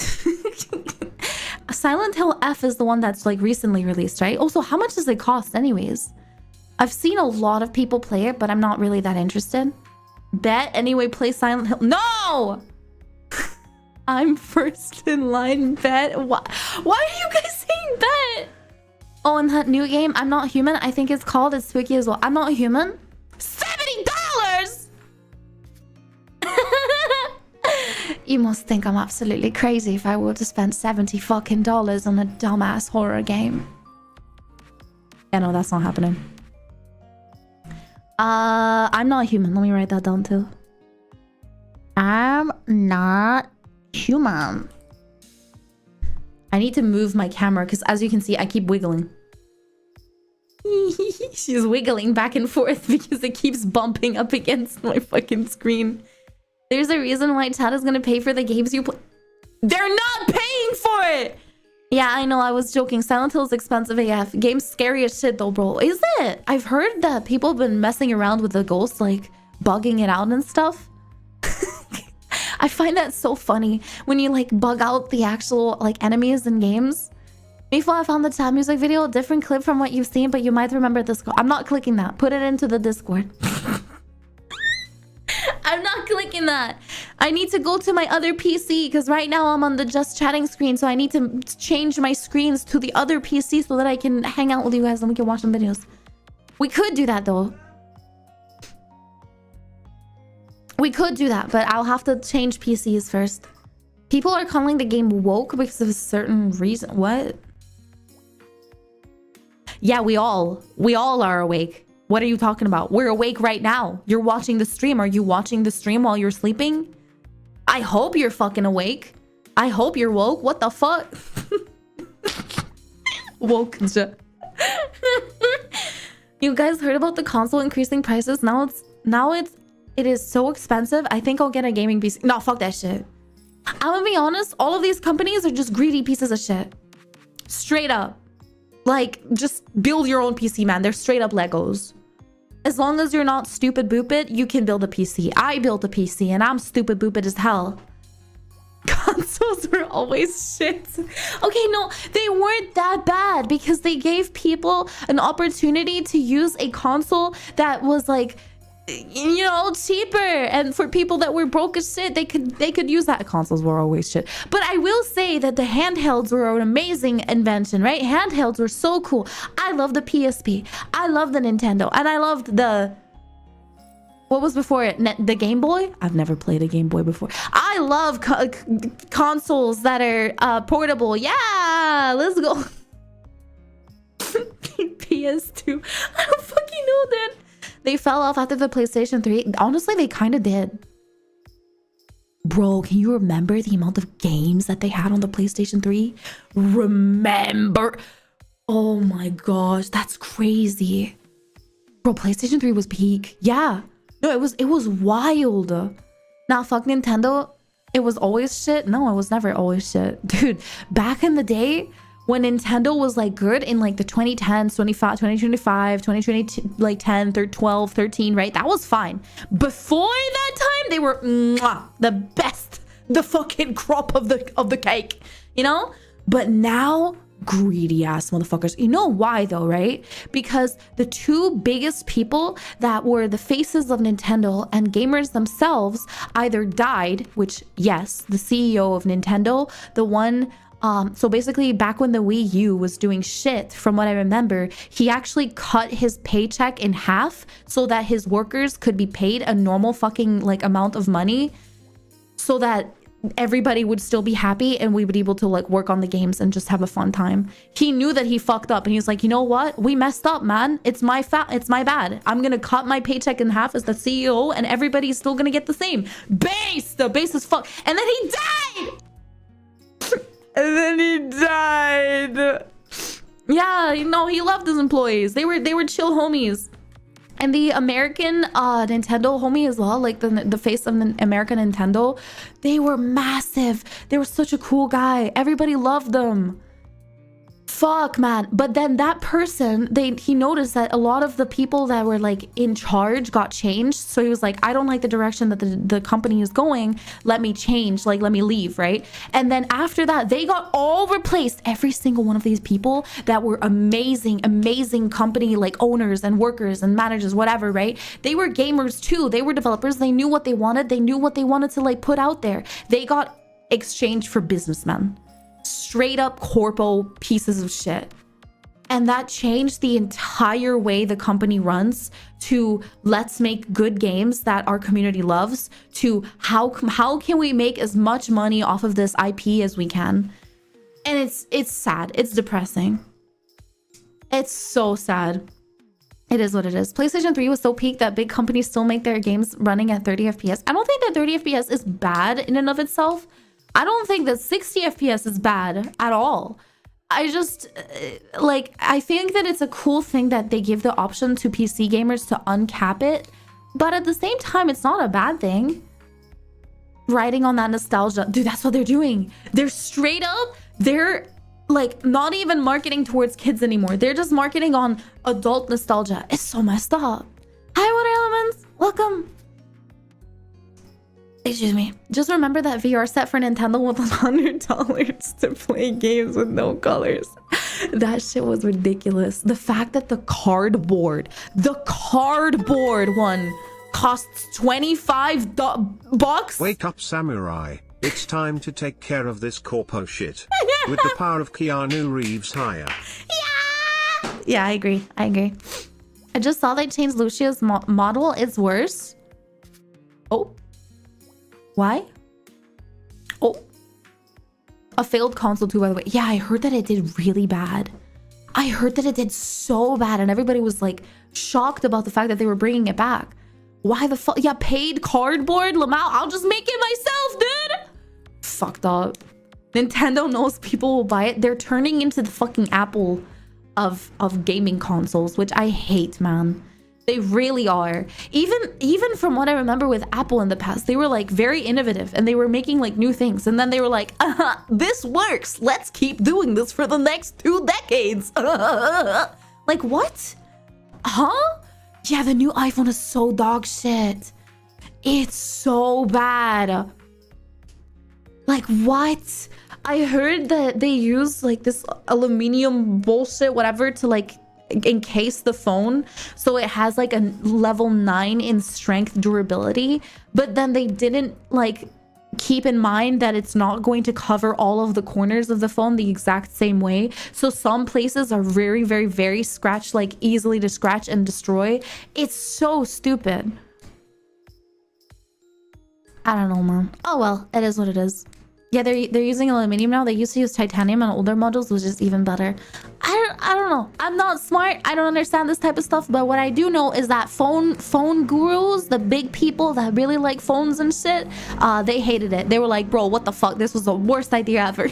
Silent Hill F is the one that's like recently released, right? Also, how much does it cost anyways? I've seen a lot of people play it, but I'm not really that interested. Bet anyway, play Silent Hill. No! I'm first in line, bet. Why are you guys saying bet? Oh, and that new game, I'm Not Human, I think it's called. It's spooky as well. I'm Not Human. $70! You must think I'm absolutely crazy if I were to spend $70 fucking dollars on a dumbass horror game. Yeah, no, that's not happening. I'm Not Human. Let me write that down too. I'm not human. I need to move my camera because as you can see, I keep wiggling. She's wiggling back and forth because it keeps bumping up against my fucking screen. There's a reason why Chad is gonna pay for the games you play. They're not paying for it! Yeah, I know, I was joking. Silent Hill is expensive AF. Game's scary as shit though, bro. Is it? I've heard that people have been messing around with the ghosts, like bugging it out and stuff. I find that so funny when you like bug out the actual like enemies in games. Before I found the Chad music video, different clip from what you've seen, but you might remember this. I'm not clicking that. Put it into the Discord. I'm not clicking that. I need to go to my other PC because right now I'm on the just chatting screen. So I need to change my screens to the other PC so that I can hang out with you guys and we can watch some videos. We could do that though. We could do that, but I'll have to change PCs first. People are calling the game woke because of a certain reason. What? Yeah, we all are awake. What are you talking about? We're awake right now. You're watching the stream. Are you watching the stream while you're sleeping? I hope you're fucking awake. I hope you're woke. What the fuck? Woke. You guys heard about the console increasing prices? It is so expensive. I think I'll get a gaming PC. No, fuck that shit. I'm gonna be honest. All of these companies are just greedy pieces of shit. Straight up. Like, just build your own PC, man. They're straight up Legos. As long as you're not stupid boopid, you can build a PC. I built a PC and I'm stupid boopid as hell. Consoles were always shit. Okay, no, they weren't that bad because they gave people an opportunity to use a console that was like, you know, cheaper, and for people that were broke as shit, they could use that. Consoles were always shit, but I will say that the handhelds were an amazing invention, right? Handhelds were so cool. I love the PSP, I love the Nintendo, and I loved the, what was before it, the Game Boy. I've never played a Game Boy before. I love consoles that are portable. Yeah, let's go. PS2. I don't fucking know that. They fell off after the PlayStation 3. Honestly, they kind of did. Bro, can you remember the amount of games that they had on the PlayStation 3? Remember? Oh my gosh, that's crazy. Bro, PlayStation 3 was peak. Yeah. No, it was wild. Nah, fuck Nintendo. It was always shit. No, it was never always shit. Dude, back in the day, when Nintendo was like good in like the 2010s, 2025, 2020, like 10, 12, 13, right? That was fine. Before that time, they were the best, the fucking crop of the cake, you know? But now, greedy ass motherfuckers. You know why though, right? Because the two biggest people that were the faces of Nintendo and gamers themselves either died, which yes, the CEO of Nintendo, the one so basically back when the Wii U was doing shit, from what I remember, he actually cut his paycheck in half so that his workers could be paid a normal fucking like amount of money so that everybody would still be happy and we would be able to like work on the games and just have a fun time. He knew that he fucked up and he was like, you know what? We messed up, man. It's my bad. I'm gonna cut my paycheck in half as the CEO and everybody's still gonna get the same. The base is fuck. And then he died! And then he died. Yeah, no, he loved his employees. They were chill homies. And the American Nintendo homie as well, like the face of the American Nintendo, they were massive. They were such a cool guy. Everybody loved them. Fuck, man. But then that person, he noticed that a lot of the people that were like in charge got changed. So he was like, I don't like the direction that the company is going. Let me change, like let me leave, right? And then after that, they got all replaced. Every single one of these people that were amazing company like owners and workers and managers, whatever, right? They were gamers too. They were developers. They knew what they wanted. They knew what they wanted to like put out there. They got exchanged for businessmen. Straight up corpo pieces of shit. And that changed the entire way the company runs, to let's make good games that our community loves, to how can we make as much money off of this IP as we can. And it's sad. It's depressing. It's so sad. It is what it is. PlayStation 3 was so peak that big companies still make their games running at 30 FPS. I don't think that 30 FPS is bad in and of itself. I don't think that 60 FPS is bad at all. I just, like, I think that it's a cool thing that they give the option to PC gamers to uncap it. But at the same time, it's not a bad thing. Riding on that nostalgia. Dude, that's what they're doing. They're straight up, they're like not even marketing towards kids anymore. They're just marketing on adult nostalgia. It's so messed up. Hi, Water Elements. Welcome. Excuse me. Just remember that VR set for Nintendo was $100 to play games with no colors. That shit was ridiculous. The fact that the cardboard one costs $25 Wake up, samurai. It's time to take care of this corpo shit. With the power of Keanu Reeves higher. Yeah, I agree. I just saw they changed Lucia's model. It's worse. Oh. Why? Oh. A failed console too, by the way. Yeah, I heard that it did really bad. I heard that it did so bad and everybody was like shocked about the fact that they were bringing it back. Why the fuck? Yeah, paid cardboard, Lamau. I'll just make it myself, dude. Fucked up. Nintendo knows people will buy it. They're turning into the fucking Apple of gaming consoles, which I hate, man. They really are. Even from what I remember with Apple in the past, they were like very innovative and they were making like new things. And then they were like, this works. Let's keep doing this for the next 2 decades. Like what? Huh? Yeah, the new iPhone is so dog shit. It's so bad. Like what? I heard that they use like this aluminum bullshit, whatever, to like encase the phone so it has like a level 9 in strength durability, but then they didn't like keep in mind that it's not going to cover all of the corners of the phone the exact same way. So some places are very, very, very scratch, like easily to scratch and destroy. It's so stupid. I don't know, man. Oh well, it is what it is. Yeah, they're using aluminum now. They used to use titanium on older models, which is even better. I don't know. I'm not smart. I don't understand this type of stuff. But what I do know is that phone gurus, the big people that really like phones and shit, they hated it. They were like, bro, what the fuck? This was the worst idea ever.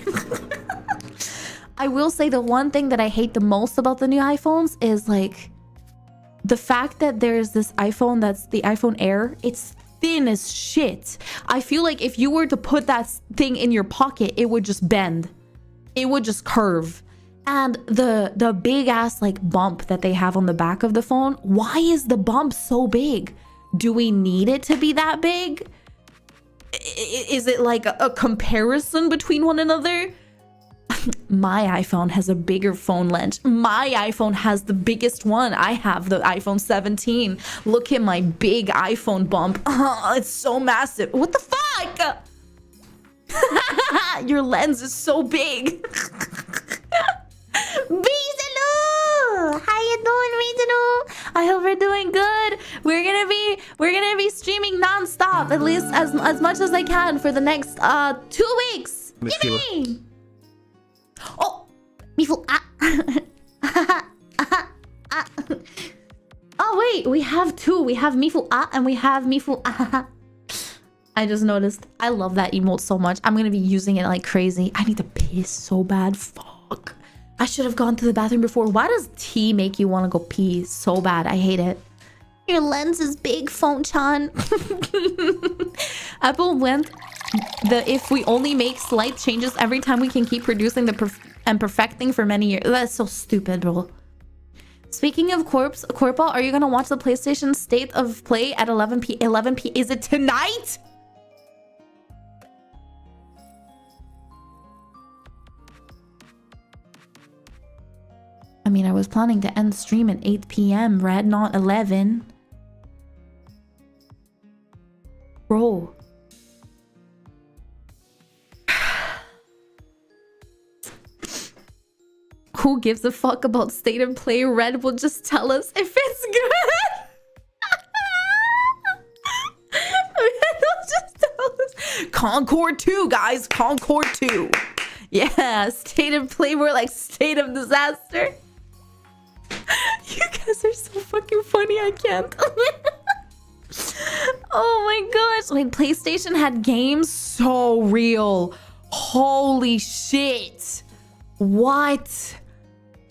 I will say the one thing that I hate the most about the new iPhones is like the fact that there's this iPhone that's the iPhone Air. It's thin as shit. I feel like if you were to put that thing in your pocket, it would just bend. It would just curve. And the big ass like bump that they have on the back of the phone, why is the bump so big? Do we need it to be that big? Is it like a comparison between one another? My iPhone has a bigger phone lens. My iPhone has the biggest one. I have the iPhone 17. Look at my big iPhone bump. Oh, it's so massive. What the fuck? Your lens is so big. Bizalu! How you doing, Bizalu? I hope we're doing good. We're gonna be streaming non-stop, at least as much as I can for the next 2 weeks. Mifuyu. Yay! Oh, Mifu. Oh wait, we have two. We have Mifu and we have Mifu. I just noticed. I love that emote so much. I'm gonna be using it like crazy. I need to piss so bad. Fuck. I should have gone to the bathroom before. Why does tea make you want to go pee so bad? I hate it. Your lens is big, Phone-chan. Apple went if we only make slight changes every time we can keep producing and perfecting for many years. That's so stupid, bro. Speaking of Corpo, are you gonna watch the PlayStation State of Play at 11 p? Is it tonight? I mean, I was planning to end stream at 8 p.m, Red, not 11. Bro. Who gives a fuck about State of Play? Red will just tell us if it's good. Red will just tell us. Concord 2, guys. Concord 2. Yeah, State of Play. We're like State of Disaster. You guys are so fucking funny. I can't. Oh my gosh. Wait, PlayStation had games? So real. Holy shit. What?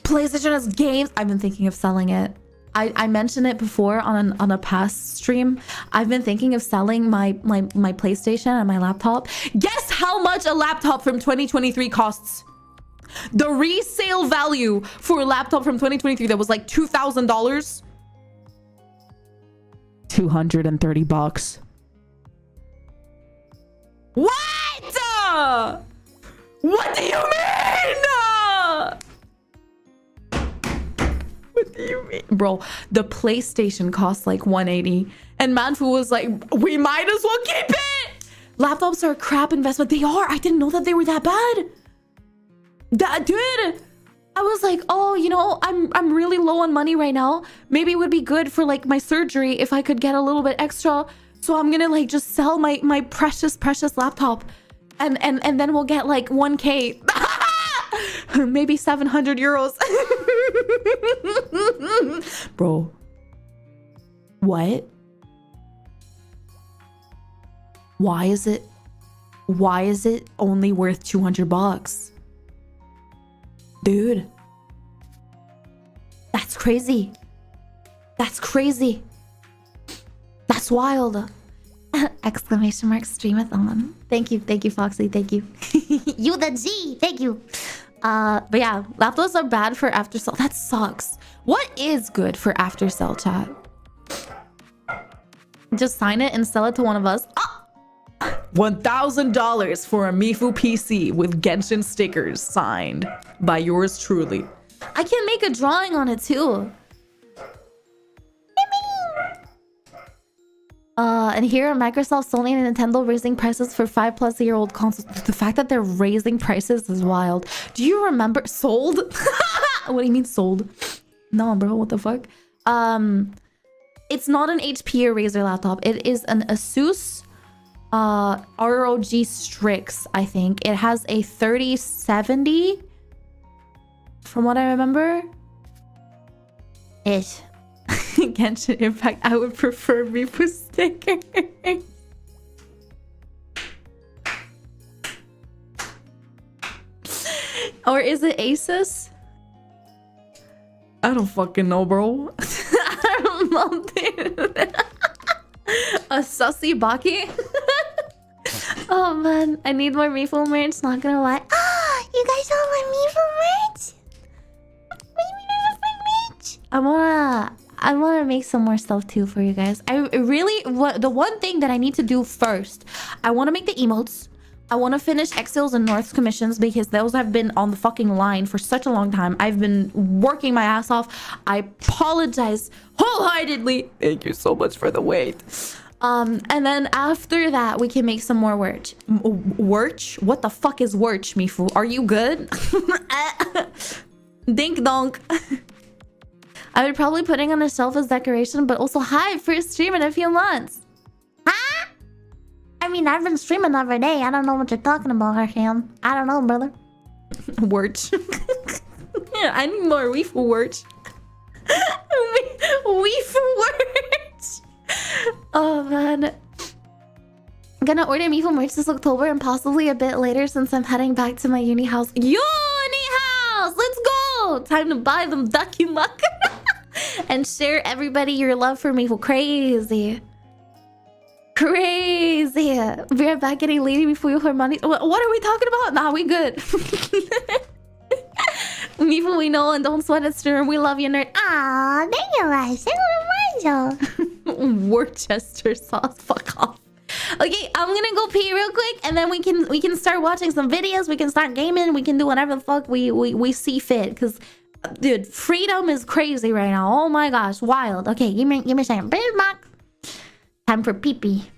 PlayStation has games? I've been thinking of selling it. I mentioned it before on a past stream. I've been thinking of selling my PlayStation and my laptop. Guess how much a laptop from 2023 costs? The resale value for a laptop from 2023 that was like $2,000. 230 bucks. What? What do you mean? What do you mean? Bro, the PlayStation costs like 180 and Manfu was like, we might as well keep it. Laptops are a crap investment. They are. I didn't know that they were that bad. Dude, I was like, oh, you know, I'm really low on money right now. Maybe it would be good for like my surgery if I could get a little bit extra. So I'm gonna like just sell my precious laptop and then we'll get like 1K. Maybe 700 euros. Bro. What? Why is it only worth 200 bucks? Dude. That's crazy. That's crazy. That's wild. Exclamation mark streamathon. Thank you, Foxy. Thank you. You the G. Thank you. But yeah, laptops are bad for after sale. That sucks. What is good for after sale, chat? Just sign it and sell it to one of us. $1,000 for a Mifu PC with Genshin stickers signed by yours truly. I can make a drawing on it too. And here Microsoft, Sony, and Nintendo raising prices for 5+-year-old consoles. The fact that they're raising prices is wild. Do you remember sold? What do you mean sold? No, bro, what the fuck? It's not an HP or Razer laptop. It is an Asus ROG Strix, I think. It has a 3070 from what I remember. Ish. Genshin Impact. I would prefer Mifu stickers. Or is it Asus? I don't fucking know, bro. I don't know, dude. A sussy Baki? Oh man, I need more Mifu merch, not gonna lie. Ah, you guys want my Mifu merch? I wanna make some more stuff too for you guys. I really, the one thing that I need to do first, I wanna make the emotes. I wanna finish Exils and North's commissions because those have been on the fucking line for such a long time. I've been working my ass off. I apologize wholeheartedly. Thank you so much for the wait. And then after that, we can make some more worch. Worch? What the fuck is worch, Mifu? Are you good? Dink donk. I would probably putting on a shelf as decoration, but also hi, first stream in a few months. Huh? I mean, I've been streaming every day. I don't know what you're talking about, Harshan. I don't know, brother. Words. Yeah, I need more Weef words. Weef words. Oh man. I'm gonna order Mifuyu merch this October and possibly a bit later since I'm heading back to my uni house. Uni house! Let's go! Time to buy them ducky muck. And share everybody your love for Mifuyu. Crazy. Crazy. We're back getting Lady Mifuyu her money. What are we talking about? Nah, we good. Mifuyu, we know, and don't sweat it, streamer. We love you, nerd. Ah, thank you, guys. Worcester sauce. Fuck off. Okay, I'm gonna go pee real quick, and then we can start watching some videos. We can start gaming. We can do whatever the fuck we see fit. Cause, dude, freedom is crazy right now. Oh my gosh, wild. Okay, give me a second. Big Mac. Time for pee pee.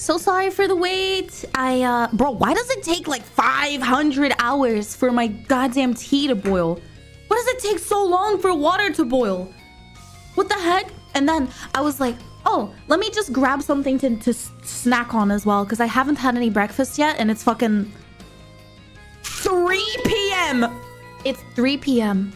So sorry for the wait. Bro, why does it take like 500 hours for my goddamn tea to boil? Why does it take so long for water to boil? What the heck? And then I was like, oh, let me just grab something to snack on as well, because I haven't had any breakfast yet, and it's fucking 3 p.m. It's 3 p.m.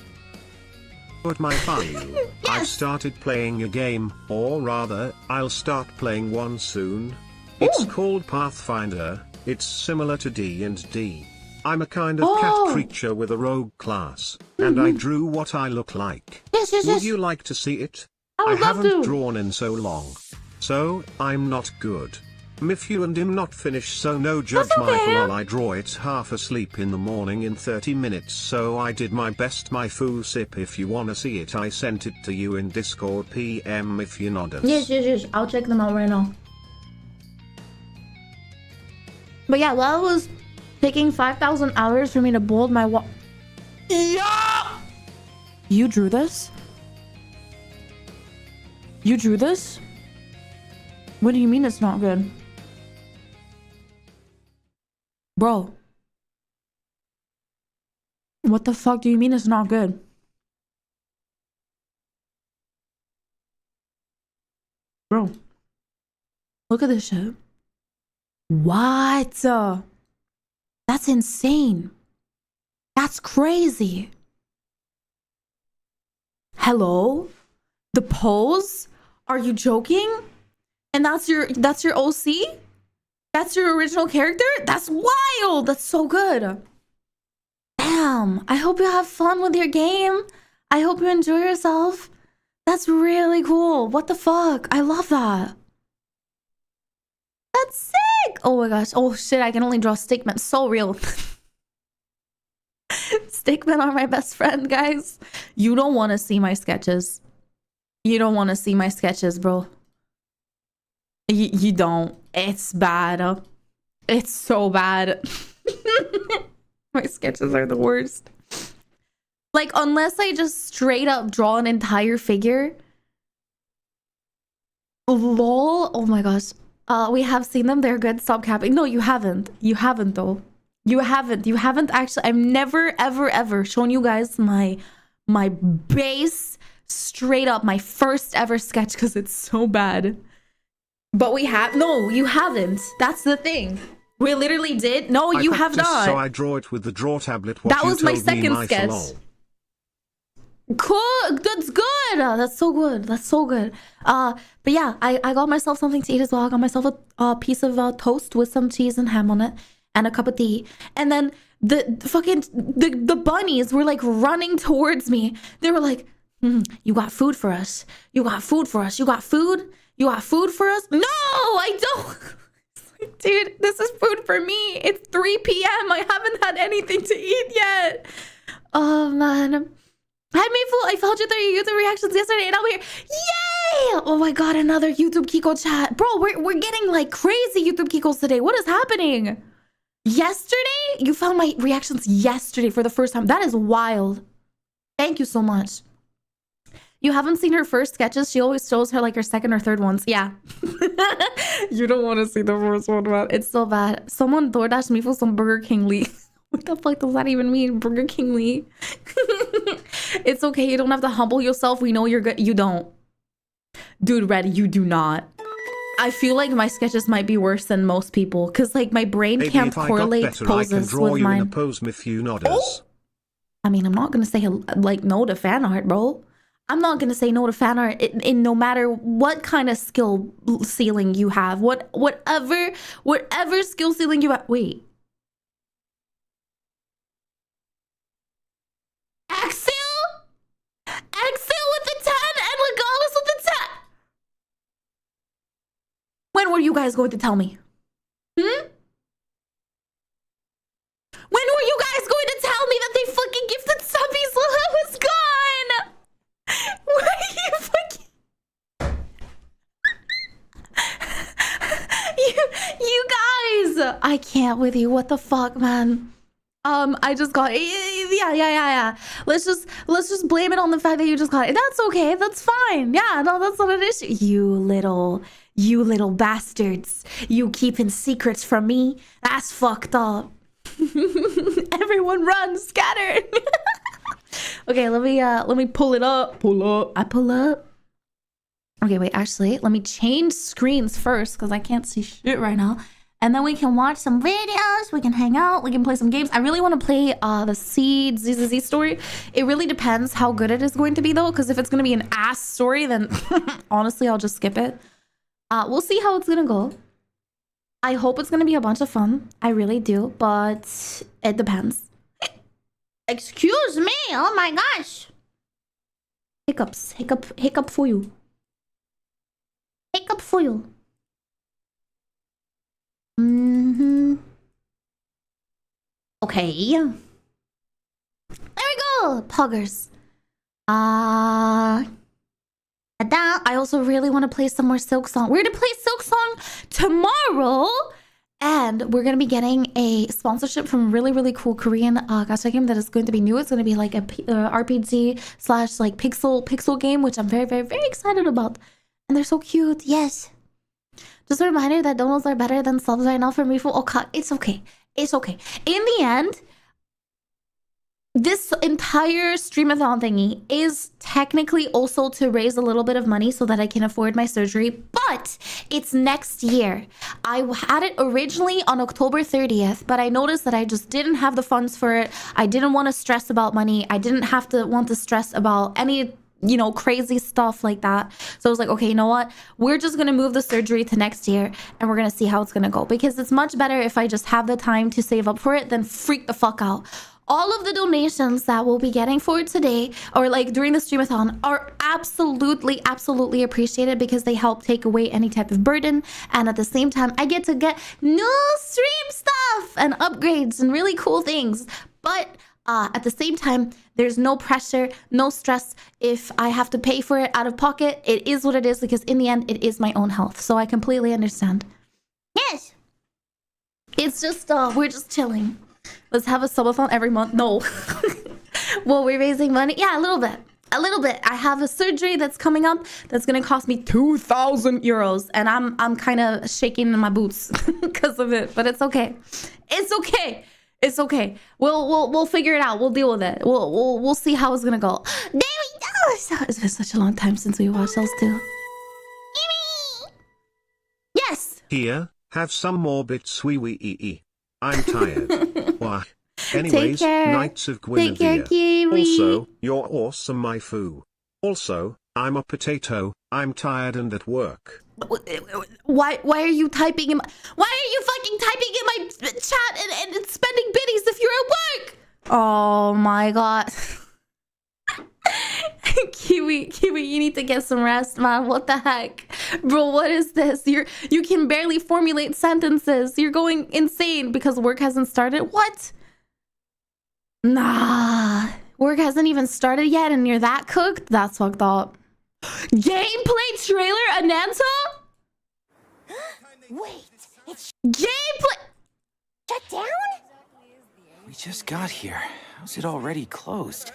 But my Mifuyu, Yes. I've started playing a game, or rather, I'll start playing one soon. It's Ooh. called Pathfinder. It's similar to D&D. I'm a kind of Oh. cat creature with a rogue class, and I drew what I look like. Yes, yes, Would yes. you like to see it? I would love haven't to. drawn in so long. So, I'm not good. Mifuyu and him not finished, so no judge That's okay. Michael. I draw it half asleep in the morning in 30 minutes, so I did my best. Mifuyu sip. If you wanna see it, I sent it to you in Discord PM if you nodded. Yes, yes, yes. I'll check them out right now. But yeah, while it was taking 5,000 hours for me to bold my Yeah! You drew this? You drew this? What do you mean it's not good? Bro. What the fuck do you mean it's not good? Bro. Look at this shit. What? That's insane. That's crazy. Hello? The pose? Are you joking? And that's your OC? That's your original character? That's wild. That's so good. Damn. I hope you have fun with your game. I hope you enjoy yourself. That's really cool. What the fuck? I love that. That's sick. Oh my gosh. Oh shit, I can only draw stickmen. So real. Stickmen are my best friend, guys. You don't want to see my sketches. You don't want to see my sketches, bro. You don't. It's bad. It's so bad. My sketches are the worst. Like, unless I just straight up draw an entire figure. Lol. Oh my gosh. We have seen them. They're good. Stop capping. No, you haven't. You haven't, though. You haven't. You haven't actually. I've never, ever, ever shown you guys my base, straight up, my first ever sketch, because it's so bad. But we have. No, you haven't. That's the thing. We literally did. No, you have not. So I draw it with the draw tablet. That was my second sketch. Cool. That's good. That's so good. That's so good. But yeah, I got myself something to eat as well. I got myself a piece of toast with some cheese and ham on it, and a cup of tea. And then the bunnies were like running towards me. They were like, "You got food for us? You got food for us? You got food? You got food for us?" No, I don't. Dude, this is food for me. It's 3 p.m. I haven't had anything to eat yet. Oh man. Hi Mifuyu, I found you through your YouTube reactions yesterday and I'm here. Yay! Oh my god, another YouTube Kiko chat. Bro, we're getting like crazy YouTube Kikos today. What is happening? Yesterday? You found my reactions yesterday for the first time. That is wild. Thank you so much. You haven't seen her first sketches. She always shows her like her second or third ones. Yeah. You don't want to see the first one, man. It's so bad. Someone DoorDashed me for some Burger King Lee. What the fuck does that even mean? Burger King Lee? It's okay. You don't have to humble yourself. We know you're good. You don't. Dude, Red, you do not. I feel like my sketches might be worse than most people because like my brain Maybe can't if I correlate got better, poses I can draw with you mine. in a pose Mifuyu nodders. I mean, I'm not gonna say like no to fan art, bro. I'm not gonna say no to fan art in no matter what kind of skill ceiling you have. Whatever skill ceiling you have. Wait. Axel with the 10 and Legalis with the 10. When were you guys going to tell me? When were you guys going to tell me that they fucking gifted subbies while I was gone? Why are you fucking... you guys! I can't with you. What the fuck, man? I just got yeah. Let's just blame it on the fact that you just got it. That's okay. That's fine. Yeah, no, that's not an issue. You You little bastards. You keeping secrets from me? That's fucked up. Everyone run, scatter. Okay, let me pull it up. Pull up. I pull up. Okay, wait, actually, let me change screens first because I can't see shit right now. And then we can watch some videos, we can hang out, we can play some games. I really want to play the Seed ZZZ story. It really depends how good it is going to be though, because if it's going to be an ass story, then honestly, I'll just skip it. We'll see how it's going to go. I hope it's going to be a bunch of fun. I really do, but it depends. Excuse me, oh my gosh. Hiccups, hiccup for you. Hiccup for you. Okay. There we go. Poggers. I also really want to play some more Silk Song. We're gonna play Silk Song tomorrow. And we're gonna be getting a sponsorship from a really cool Korean gacha game that is going to be new. It's gonna be like a RPG slash like pixel game, which I'm very excited about. And they're so cute. Yes. Just a reminder that donuts are better than subs right now for Mifuyu. Oh god, it's okay. It's okay. In the end, this entire streamathon thingy is technically also to raise a little bit of money so that I can afford my surgery, but it's next year. I had it originally on October 30th, but I noticed that I just didn't have the funds for it. I didn't want to stress about money. I didn't want to stress about any, you know, crazy stuff like that. So I was like, okay, you know what? We're just gonna move the surgery to next year and we're gonna see how it's gonna go, because it's much better if I just have the time to save up for it than freak the fuck out. All of the donations that we'll be getting for today or like during the streamathon are absolutely appreciated because they help take away any type of burden, and at the same time I get to get new stream stuff and upgrades and really cool things. But at the same time, there's no pressure, no stress if I have to pay for it out of pocket. It is what it is, because in the end, it is my own health. So I completely understand. Yes. It's just, we're just chilling. Let's have a subathon every month. No. Well, we're raising money. Yeah, a little bit. A little bit. I have a surgery that's coming up that's going to cost me 2,000 euros. And I'm kind of shaking in my boots because of it. But it's okay. It's okay. It's okay. We'll figure it out. We'll deal with it. We'll see how it's gonna go. There we go. It's been such a long time since we watched those two. Yes. Here, have some more bits. I'm tired. Wah. Anyways, Knights of Take care, Guinevere. Kiwi. Also, you're awesome, Mifuyu. Also, I'm a potato. I'm tired and at work. Why are you typing in my... Why are you fucking typing in my chat and spending biddies if you're at work? Oh my god. Kiwi, you need to get some rest, man. What the heck? Bro, what is this? You can barely formulate sentences. You're going insane because work hasn't started. What? Nah. Work hasn't even started yet and you're that cooked? That's fucked up. Gameplay trailer, Ananta? Wait, it's Gameplay... shut down? We just got here. How's it already closed?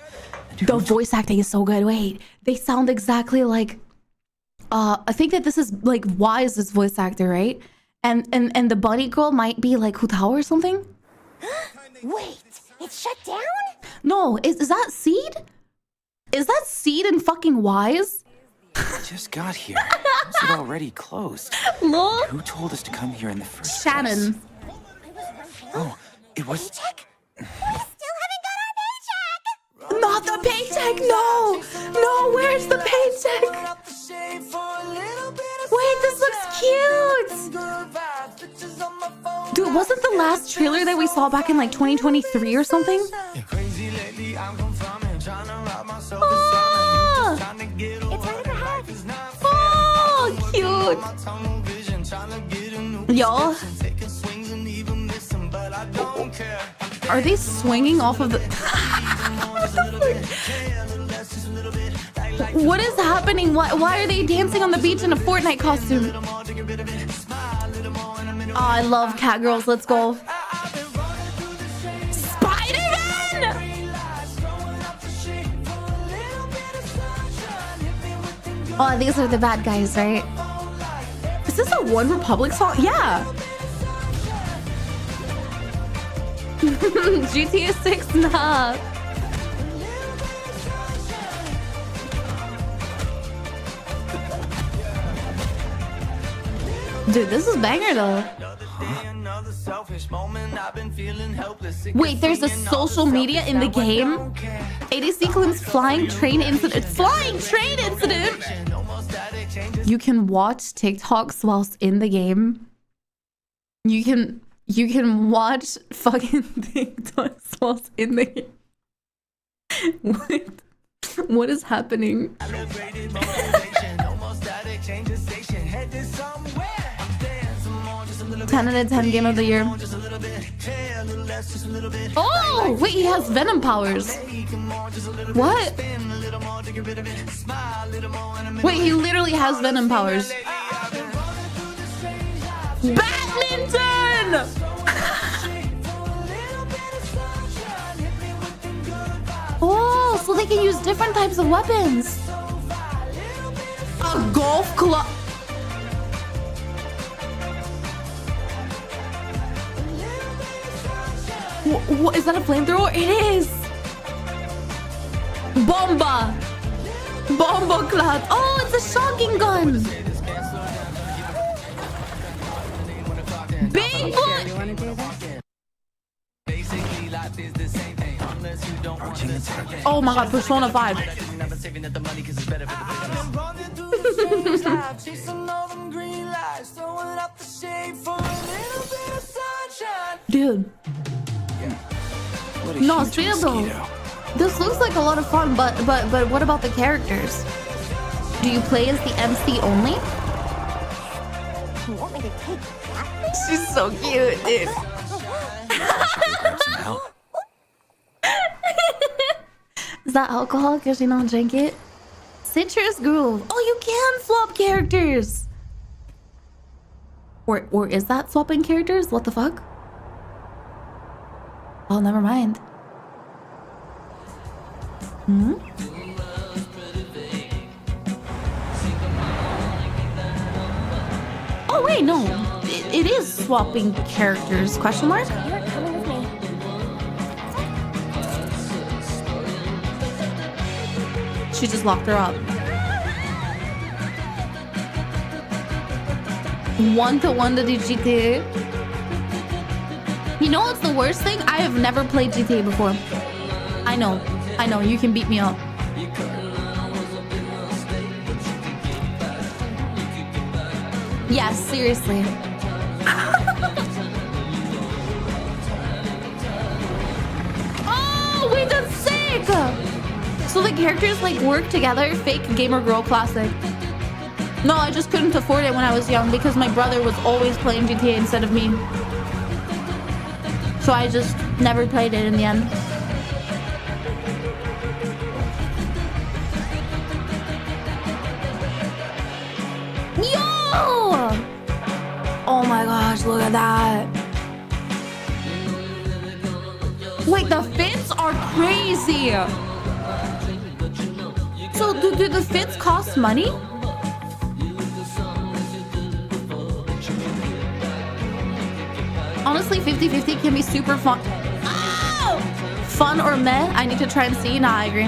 The voice acting is so good. Wait, they sound exactly like... I think that this is like Wise's voice actor, right? And the bunny girl might be like Hutao or something? Wait, it's shut down? No, is that Seed? Is that Seed and fucking Wise? We just got here. How's it already closed? Lol. Who told us to come here in the first Shannon. place? Oh, it was... Paycheck? We still haven't got our paycheck! Not the paycheck, no! No, where's the paycheck? Wait, this looks cute! Dude, wasn't the last trailer that we saw back in like 2023 or something? Oh! It's right up ahead. Oh, cute! Y'all, are they swinging off of the... What is happening? Why are they dancing on the beach in a Fortnite costume? Oh, I love cat girls. Let's go. Spider-Man! Oh, these are the bad guys, right? this a One Republic song? Yeah. GTA 6, nah. Dude, this is banger though. Wait, there's a social media in the game? ADC claims flying train incident. Flying train incident! You can watch TikToks whilst in the game. You can watch fucking TikToks whilst in the game. What is happening? 10 out of 10 game of the year. Oh, wait, he has venom powers. What? Wait, he literally has venom powers. Badminton! Oh, so they can use different types of weapons. A golf club. What is that, a flamethrower? It is. Bomba. Bomba cloud. Oh, it's a shotgun gun. Big boy. Oh my god, Persona 5. Dude. No, straight up though. This looks like a lot of fun, but what about the characters? Do you play as the MC only? You want me to take that? She's so cute, dude. Is that alcohol? Cause you don't drink it? Citrus Groove. Oh, you can swap characters. Or is that swapping characters? What the fuck? Oh, never mind. Hmm? Oh wait, no. It is swapping characters. Question mark? You're coming with me. She just locked her up. 1-to-1 to do GTA. You know what's the worst thing? I have never played GTA before. I know, you can beat me up. Yes, seriously. Oh, wait, that's sick! So the characters like work together? Fake gamer girl classic. No, I just couldn't afford it when I was young because my brother was always playing GTA instead of me. So I just never played it in the end. Yo! Oh my gosh, look at that. Wait, the fits are crazy. So do the fits cost money? Honestly, 50-50 can be super fun. Oh! Fun or meh? I need to try and see. Nah, I agree.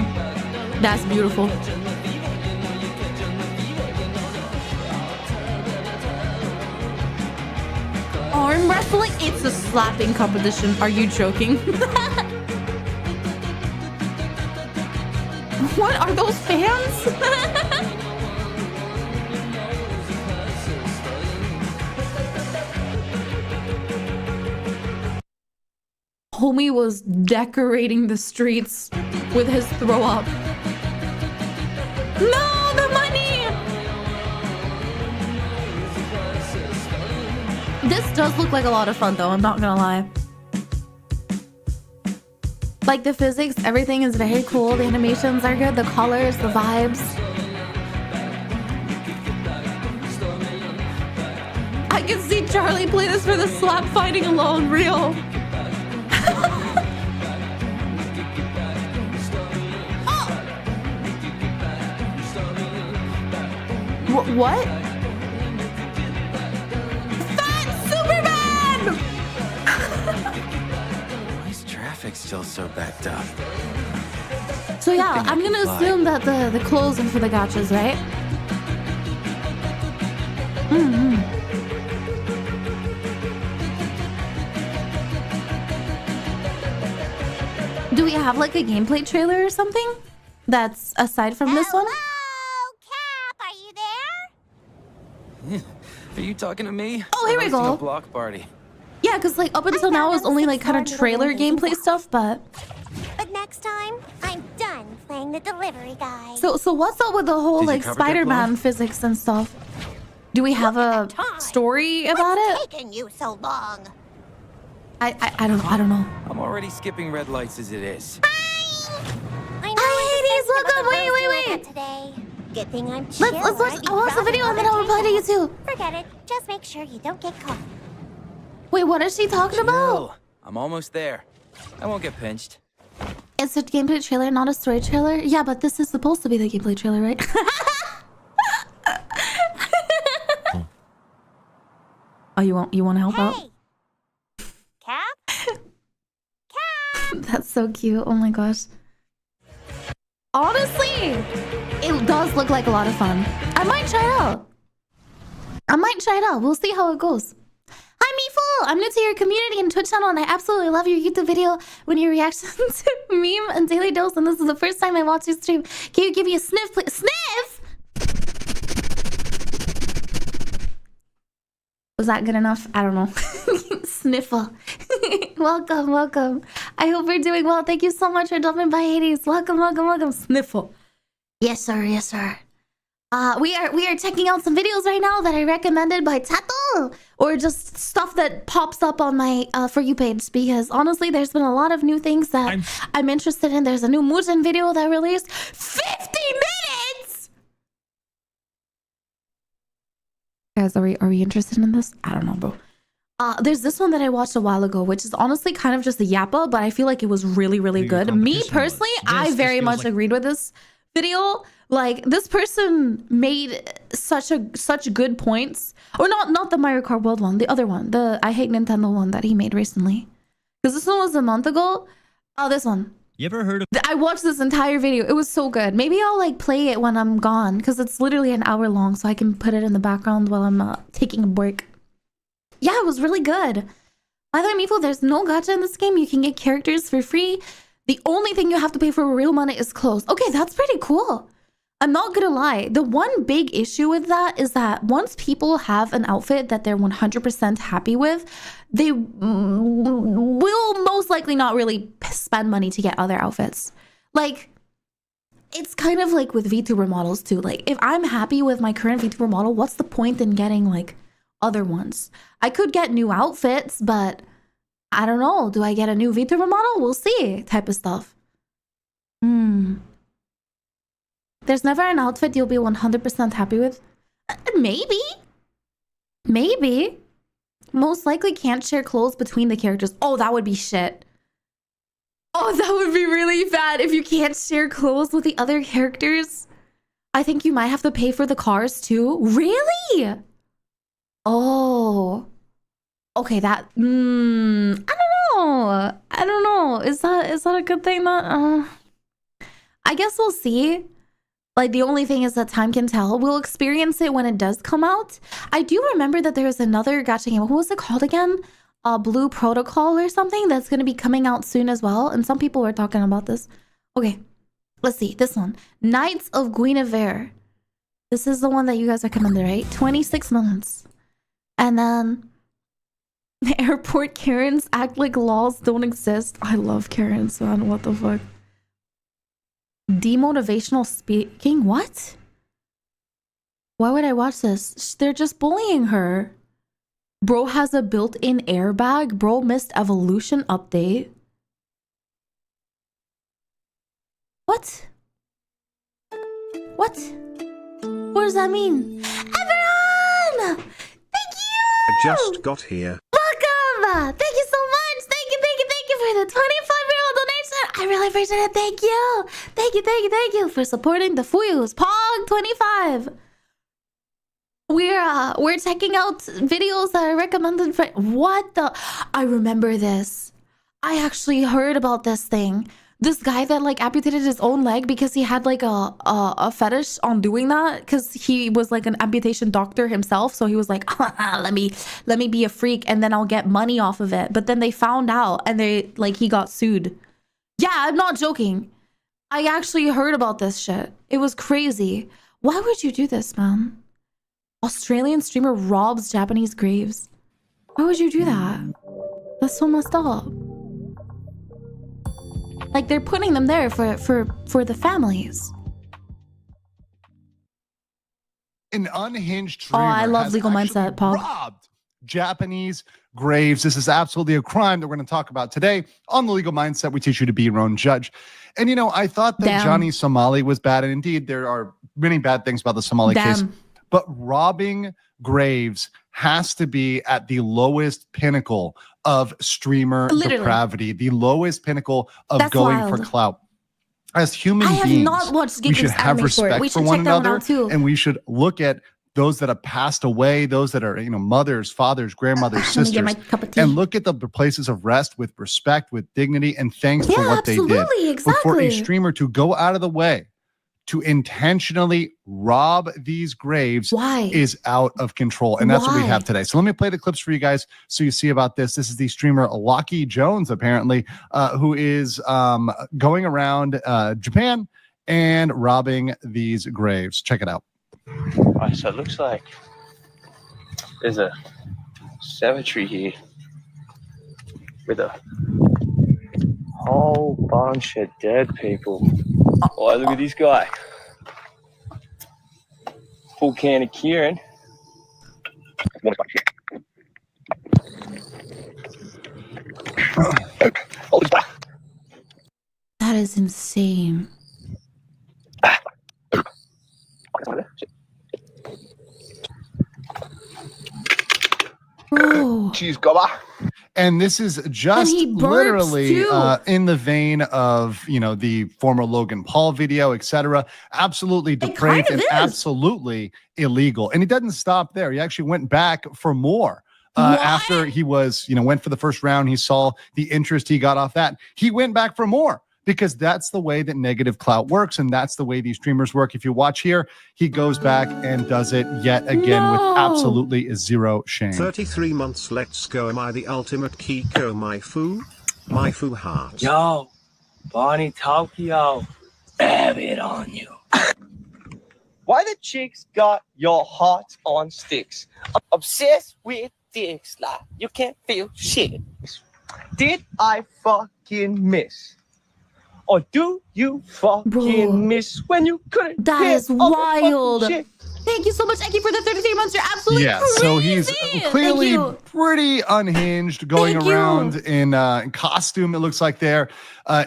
That's beautiful. Arm wrestling? It's a slapping competition. Are you joking? What are those fans? Homie was decorating the streets with his throw up. No, the money! This does look like a lot of fun though, I'm not gonna lie. Like the physics, everything is very cool. The animations are good, the colors, the vibes. I can see Charlie play this for the slap fighting alone, real. What? still so backed up. So yeah, Good thing I I'm can gonna fly. assume that the closing for the gachas, right? Do we have like a gameplay trailer or something that's aside from this one? Hello, Cap, are you there? Are you talking to me? Oh, here we I'm hosting go. a block party. Yeah, because like up until now it was only like kind of trailer gameplay stuff, but But next time, I'm done playing the delivery guy. so what's up with the whole Did your like cover get Spider-Man blown? physics and stuff? Do we have a story about What's it? taking you so long? I don't know. I'm already skipping red lights as it is. I know Hi, Hades, I'm welcome. about the Wait, roast wait, dinner I wait. got today. Good thing I'm chill. Let's watch. I'd be I'll watch the browsing video and then other I'll reply to you channels. too. Forget it. Just make sure you don't get caught. Wait, what is she talking about? Chill. I'm almost there. I won't get pinched. It's a gameplay trailer, not a story trailer. Yeah, but this is supposed to be the gameplay trailer, right? Oh, you want to help out? Hey, Cap? That's so cute. Oh my gosh. Honestly, it does look like a lot of fun. I might try it out. We'll see how it goes. Hi, Mifuyu! I'm new to your community and Twitch channel, and I absolutely love your YouTube video when your reaction to meme and daily dose, and this is the first time I watched your stream. Can you give me a sniff, please? Sniff? Was that good enough? I don't know. Sniffle. Welcome. I hope you're doing well. Thank you so much for dropping by, Hades. Welcome. Sniffle. Yes, sir. We are checking out some videos right now that I recommended by Tato, or just stuff that pops up on my For You page, because honestly, there's been a lot of new things that I'm interested in. There's a new Mujin video that released 50 minutes. Guys, are we interested in this? I don't know, bro. There's this one that I watched a while ago, which is honestly kind of just a yappa, but I feel like it was really good. Me personally, I very much agreed with this video. Like, this person made such good points. Or not the Mario Kart World one, the other one, the I Hate Nintendo one that he made recently. Because this one was a month ago. Oh, this one. You ever heard of I watched this entire video. It was so good. Maybe I'll like play it when I'm gone, because it's literally an hour long, so I can put it in the background while I'm taking a break. Yeah, it was really good. By the way, Mifuyu, there's no gacha in this game. You can get characters for free. The only thing you have to pay for real money is clothes. Okay, that's pretty cool. I'm not gonna lie. The one big issue with that is that once people have an outfit that they're 100% happy with, they will most likely not really spend money to get other outfits. Like, it's kind of like with VTuber models too. Like, if I'm happy with my current VTuber model, what's the point in getting like other ones? I could get new outfits, but I don't know. Do I get a new VTuber model? We'll see, type of stuff. There's never an outfit you'll be 100% happy with. Maybe. Most likely can't share clothes between the characters. Oh, that would be shit. Oh, that would be really bad if you can't share clothes with the other characters. I think you might have to pay for the cars too. Really? Oh. Okay, that... I don't know. Is that a good thing? I guess we'll see. Like, the only thing is that time can tell. We'll experience it when it does come out. I do remember that there's another gacha game. What was it called again? Blue Protocol or something that's going to be coming out soon as well. And some people were talking about this. Okay, let's see. This one. Knights of Guinevere. This is the one that you guys recommended, right? 26 months. And then... the airport Karens act like laws don't exist. I love Karens, man. What the fuck? Demotivational speaking? What? Why would I watch this? They're just bullying her. Bro has a built-in airbag. Bro missed evolution update. What? What does that mean? Everyone! Thank you! I just got here. Welcome! Thank you so much! Thank you for the 25-year-old donation! I really appreciate it. Thank you! Thank you for supporting the Fuyus. Pog 25! We're checking out videos that are recommended for... What the... I remember this. I actually heard about this thing. This guy that like amputated his own leg because he had like a fetish on doing that because he was like an amputation doctor himself. So he was like, let me be a freak and then I'll get money off of it. But then they found out and he got sued. Yeah, I'm not joking. I actually heard about this shit. It was crazy. Why would you do this, man? Australian streamer robs Japanese graves. Why would you do that? That's so messed up. Like they're putting them there for the families. An unhinged streamer I love has legal actually mindset, Pog. robbed Japanese graves. This is absolutely a crime that we're going to talk about today on the Legal Mindset. We teach you to be your own judge. And you know, I thought that Johnny Somali was bad, and indeed there are many bad things about the Somali case. But robbing graves has to be at the lowest pinnacle of streamer depravity, the lowest pinnacle of going for clout. As human beings, we should have respect for one another, and we should look at those that have passed away, those that are, you know, mothers, fathers, grandmothers, sisters, and look at the places of rest with respect, with dignity, and thanks for what they did. But for a streamer to go out of the way to intentionally rob these graves is out of control. And that's what we have today. So let me play the clips for you guys so you see about this. This is the streamer Lucky Jones, apparently, who is going around Japan and robbing these graves. Check it out. All right, so it looks like there's a cemetery here with a whole bunch of dead people. Oh, look at this guy. Full can of Kieran. That is insane. Bro. Cheese gobber. And this is just literally in the vein of, you know, the former Logan Paul video, etc. Absolutely depraved and absolutely illegal. And he doesn't stop there. He actually went back for more. After he was, you know, went for the first round, he saw the interest he got off that. He went back for more. Because that's the way that negative clout works, and that's the way these streamers work. If you watch here, he goes back and does it yet again with absolutely zero shame. 33 months, let's go. Am I the ultimate Kiko Mifu? Mifu heart. Yo, Bonnie Tokyo, have it on you. Why the chicks got your heart on sticks? Obsessed with dicks, like you can't feel shit. Did I fucking miss? Or do you fucking miss when you couldn't? That is wild. Thank you so much, Eki, for the 33 months. You're absolutely crazy. So he's clearly pretty unhinged, going around in costume, it looks like there,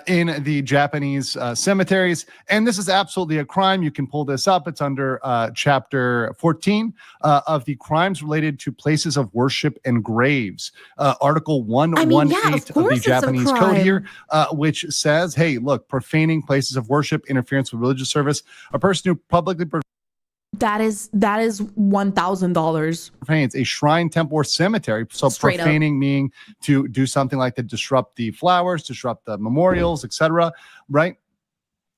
in the Japanese cemeteries. And this is absolutely a crime. You can pull this up. It's under Chapter 14 of the Crimes Related to Places of Worship and Graves. Article 118 of the Japanese Code here, which says, hey, look, profaning places of worship, interference with religious service, a person who publicly that is $1,000. profanes a shrine, temple, or cemetery. So profaning meaning to do something like to disrupt the flowers, disrupt the memorials, etc. Right?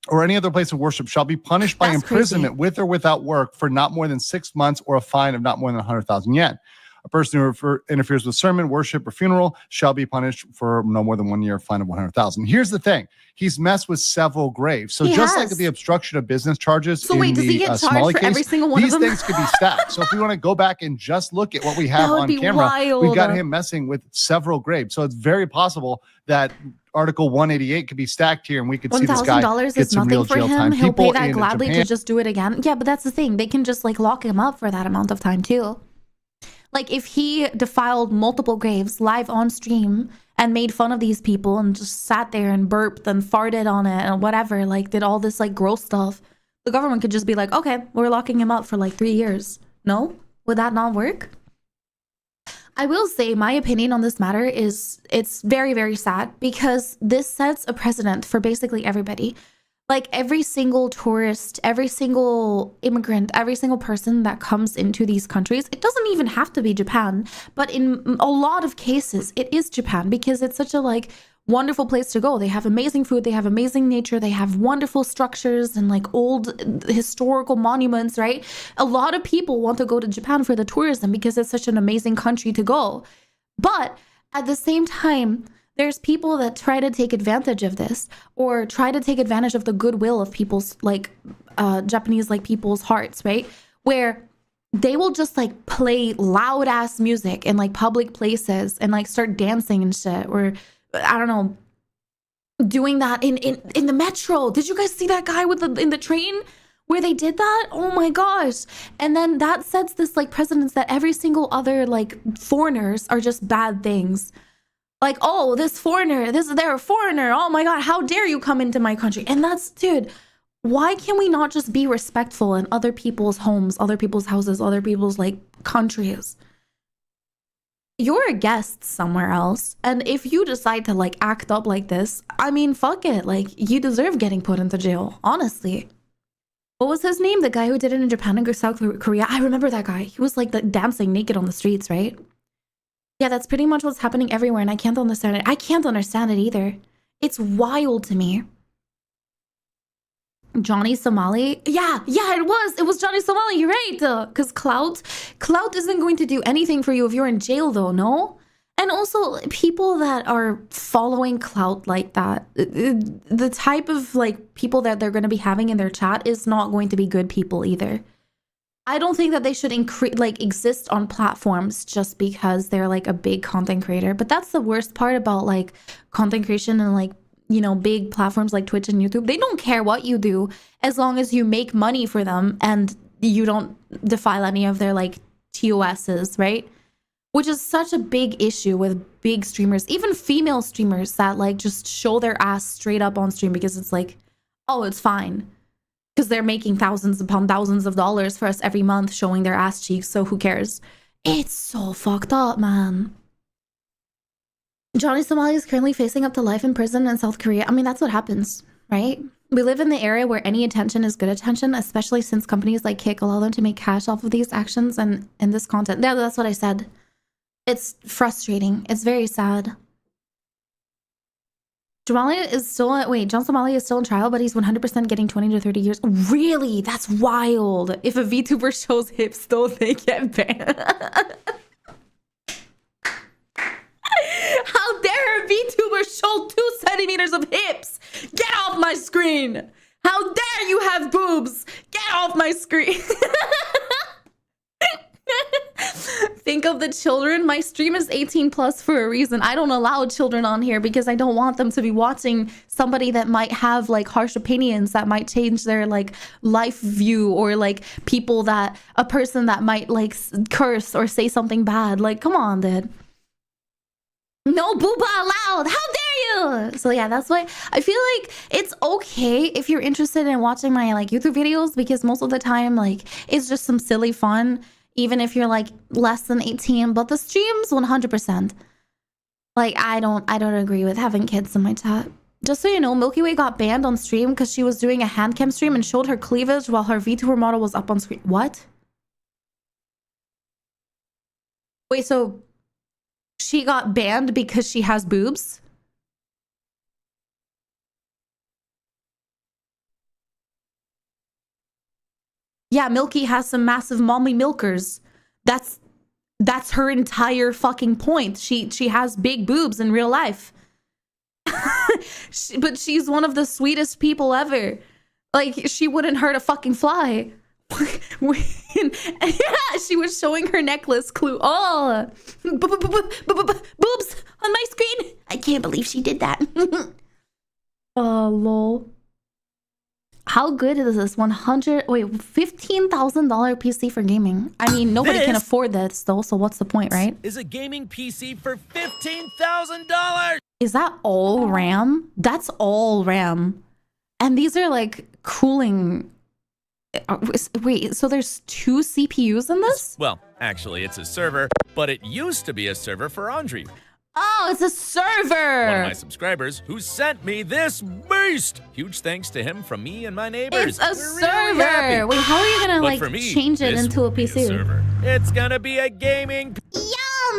Or any other place of worship shall be punished by imprisonment with or without work for not more than 6 months or a fine of not more than 100,000 yen. A person who interferes with sermon, worship, or funeral shall be punished for no more than 1 year, fine of 100,000. Here's the thing. He's messed with several graves. So just like the obstruction of business charges in does he get charged for every single one of them? These things could be stacked. So if we want to go back and just look at what we have on camera, we've got him messing with several graves. So it's very possible that Article 188 could be stacked here, and we could see this guy get some real jail time. He'll pay that gladly to just do it again. Yeah, but that's the thing. They can just like lock him up for that amount of time too. Like if he defiled multiple graves live on stream and made fun of these people and just sat there and burped and farted on it and whatever, like did all this like gross stuff, the government could just be like, okay, we're locking him up for like 3 years. No? Would that not work? I will say my opinion on this matter is it's very, very sad because this sets a precedent for basically everybody. Like every single tourist, every single immigrant, every single person that comes into these countries, it doesn't even have to be Japan, but in a lot of cases, it is Japan because it's such a like wonderful place to go. They have amazing food, they have amazing nature, they have wonderful structures and like old historical monuments, right? A lot of people want to go to Japan for the tourism because it's such an amazing country to go. But at the same time, there's people that try to take advantage of this or try to take advantage of the goodwill of people's like Japanese like people's hearts, right? Where they will just like play loud ass music in like public places and like start dancing and shit, or I don't know, doing that in the metro. Did you guys see that guy with in the train where they did that? Oh my gosh. And then that sets this like precedence that every single other like foreigners are just bad things. Like, oh, this foreigner, they're a foreigner. Oh my God, how dare you come into my country? And that's, dude, why can we not just be respectful in other people's homes, other people's houses, other people's like countries? You're a guest somewhere else. And if you decide to like act up like this, I mean, fuck it. Like, you deserve getting put into jail, honestly. What was his name? The guy who did it in Japan and South Korea. I remember that guy. He was like dancing naked on the streets, right? Yeah, that's pretty much what's happening everywhere. And I can't understand it. I can't understand it either. It's wild to me. Johnny Somali. Yeah, it was Johnny Somali. You're right. Because clout isn't going to do anything for you if you're in jail, though, no? And also, people that are following clout like that, the type of like people that they're going to be having in their chat is not going to be good people either. I don't think that they should exist on platforms just because they're like a big content creator. But that's the worst part about like content creation and like, you know, big platforms like Twitch and YouTube. They don't care what you do as long as you make money for them and you don't defile any of their like TOSs, right? Which is such a big issue with big streamers, even female streamers that like just show their ass straight up on stream because it's like, oh, it's fine. Because they're making thousands upon thousands of dollars for us every month showing their ass cheeks, so who cares? It's so fucked up, man. Johnny Somali is currently facing up to life in prison in South Korea. I mean, that's what happens, right? We live in the area where any attention is good attention, especially since companies like Kick allow them to make cash off of these actions and this content. Yeah, that's what I said. It's frustrating. It's very sad. John Somali is still in trial, but he's 100% getting 20 to 30 years. Really? That's wild. If a VTuber shows hips, though, they get banned. How dare a VTuber show 2 centimeters of hips? Get off my screen. How dare you have boobs? Get off my screen. Think of the children. My stream is 18 plus for a reason. I don't allow children on here because I don't want them to be watching somebody that might have like harsh opinions that might change their like life view, or like a person that might like curse or say something bad. Like, come on, dude. No booba allowed. How dare you? So yeah, that's why I feel like it's okay if you're interested in watching my like YouTube videos, because most of the time like it's just some silly fun. Even if you're like less than 18, but the streams 100%. Like, I don't agree with having kids in my chat. Just so you know, Milky Way got banned on stream because she was doing a hand cam stream and showed her cleavage while her VTuber model was up on screen. What? Wait, so she got banned because she has boobs? Yeah, Milky has some massive mommy milkers. That's her entire fucking point. She has big boobs in real life. But she's one of the sweetest people ever. Like, she wouldn't hurt a fucking fly. Yeah, she was showing her necklace clue. Oh, boobs on my screen. I can't believe she did that. Oh, lol. How good is this $15,000 PC for gaming? I mean, nobody can afford this though, so what's the point, right? Is a gaming PC for $15,000. Is that all RAM? That's all RAM. And these are like cooling. Wait, so there's 2 CPUs in this? Well, actually, it's a server, but it used to be a server for Andre. Oh, it's a server! One of my subscribers who sent me this beast! Huge thanks to him from me and my neighbors. It's a server! Really, wait, how are you gonna like change it into a PC? It's gonna be a gaming... Yo,